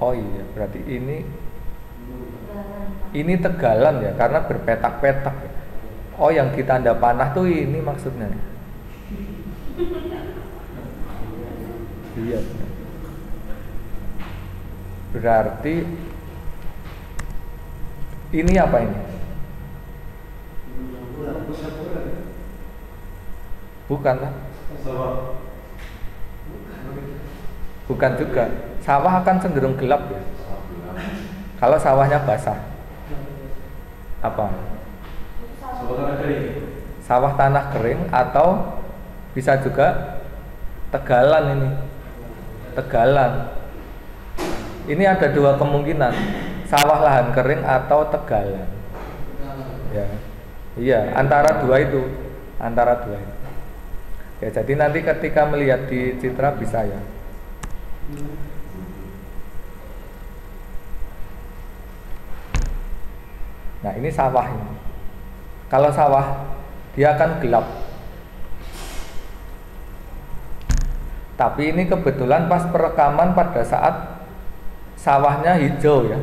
Speaker 1: Oh iya, berarti ini tegalan ya, karena berpetak-petak ya. Oh, yang ditanda panah tuh ini maksudnya. Iya. Berarti ini apa ini? Bukan lah. Bukan juga. Sawah akan cenderung gelap ya. Kalau sawahnya basah. Apa? Sawah tanah kering atau bisa juga tegalan ini. Tegalan. Ini ada dua kemungkinan. Sawah lahan kering atau tegalan. Ya. Iya, antara dua itu. Antara dua itu. Ya, jadi nanti ketika melihat di citra bisa ya. Nah, ini sawah ini. Kalau sawah dia akan gelap. Tapi ini kebetulan pas perekaman pada saat sawahnya hijau ya.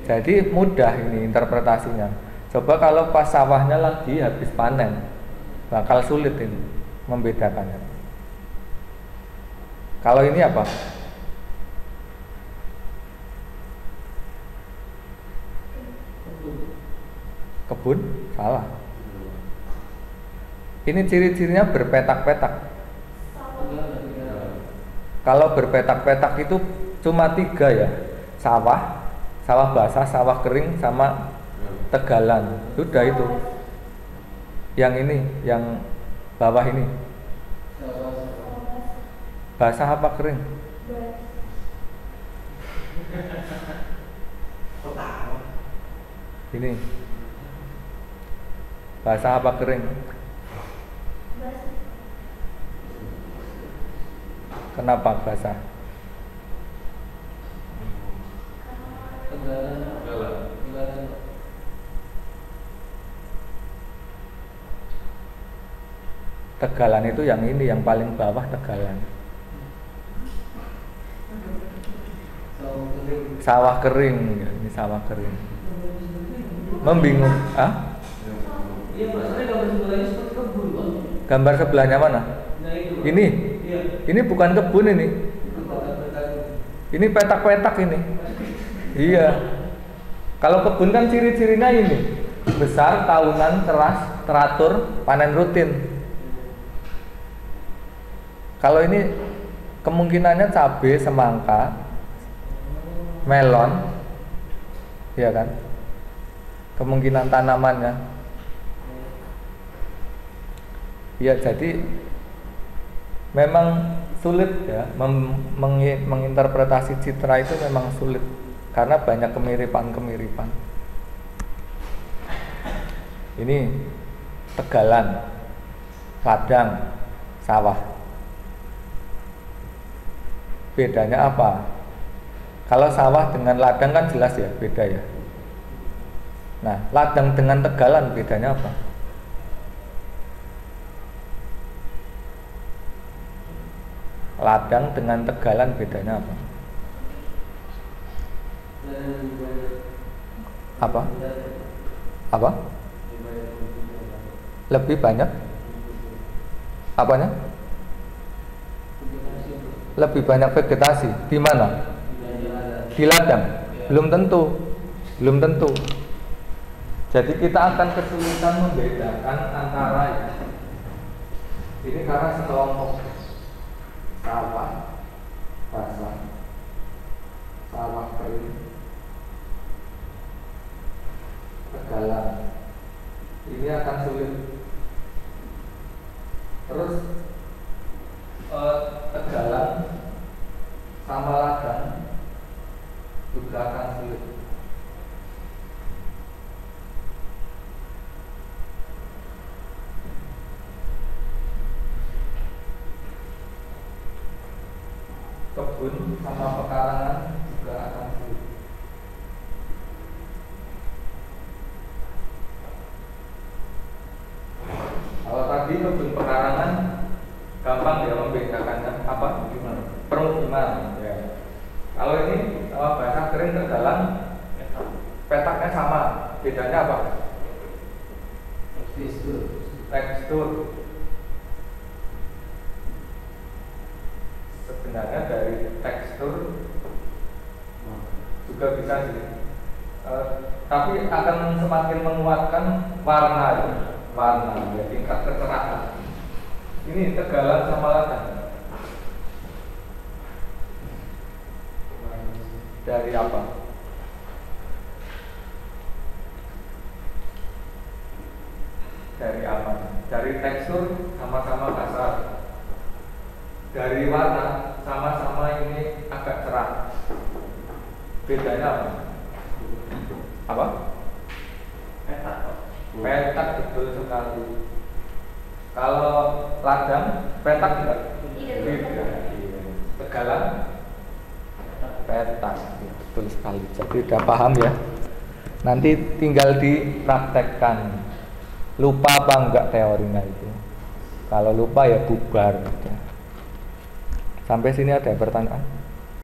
Speaker 1: Jadi mudah ini interpretasinya. Coba kalau pas sawahnya lagi habis panen, bakal sulit ini membedakannya. Kalau ini apa? Kebun? Salah. Ini ciri-cirinya berpetak-petak. Kalau berpetak-petak itu cuma 3 ya. Sawah, sawah basah, sawah kering, sama tegalan. Sudah itu. Yang ini, yang bawah ini. Basah apa kering? Ini. Basah apa kering? Kenapa basah? Tegalan itu yang ini, yang paling bawah tegalan. Sawah kering, ya, ini sawah kering. Membingung, ah?
Speaker 2: Iya, maksudnya gambar sebelahnya seperti kebun, Bang.
Speaker 1: Gambar sebelahnya mana?
Speaker 2: Nah, itu.
Speaker 1: Ini.
Speaker 2: Iya.
Speaker 1: Ini bukan kebun ini. Ini petak-petak ini. Iya. Kalau kebun kan ciri-cirinya ini. Besar, tahunan, keras, teratur, panen rutin. Kalau ini kemungkinannya cabai, semangka, melon. Iya kan? Kemungkinan tanamannya. Ya, jadi memang sulit ya menginterpretasi citra itu memang sulit karena banyak kemiripan-kemiripan. Ini tegalan, ladang, sawah. bedanya apa? Kalau sawah dengan ladang kan jelas ya, beda ya. Nah, ladang dengan tegalan bedanya apa? Ladang dengan tegalan bedanya apa? Apa? Apa? Lebih banyak? Apanya? Lebih banyak vegetasi. Di mana? Di ladang. Belum tentu. Jadi kita akan kesulitan membedakan antara ini karena sekelompok sawah basah, sawah kering, tegalan. Ini akan sulit. Terus tegalan sama ladang juga akan sulit. Kebun sama pekarangan juga akan sulit. Kalau tadi kebun pekarangan gampang ya membedakannya apa? Permukiman ya. Kalau ini basah kering tegalan petaknya sama, bedanya apa? Tekstur. Sebenarnya dari tekstur juga bisa sih, tapi akan semakin menguatkan warna ya, tingkat kecerahan. Ini tegalan sama ladang. Dari apa? Dari apa? Dari tekstur sama-sama kasar. Dari warna sama-sama ini agak cerah. Bedanya apa? Apa? Petak betul sekali. Kalau ladang petak enggak? Tidak. Tegalan petak, betul sekali. Jadi udah paham ya. Nanti tinggal dipraktekkan. Lupa apa enggak teorinya itu? Kalau lupa ya bubar. Sampai sini ada pertanyaan?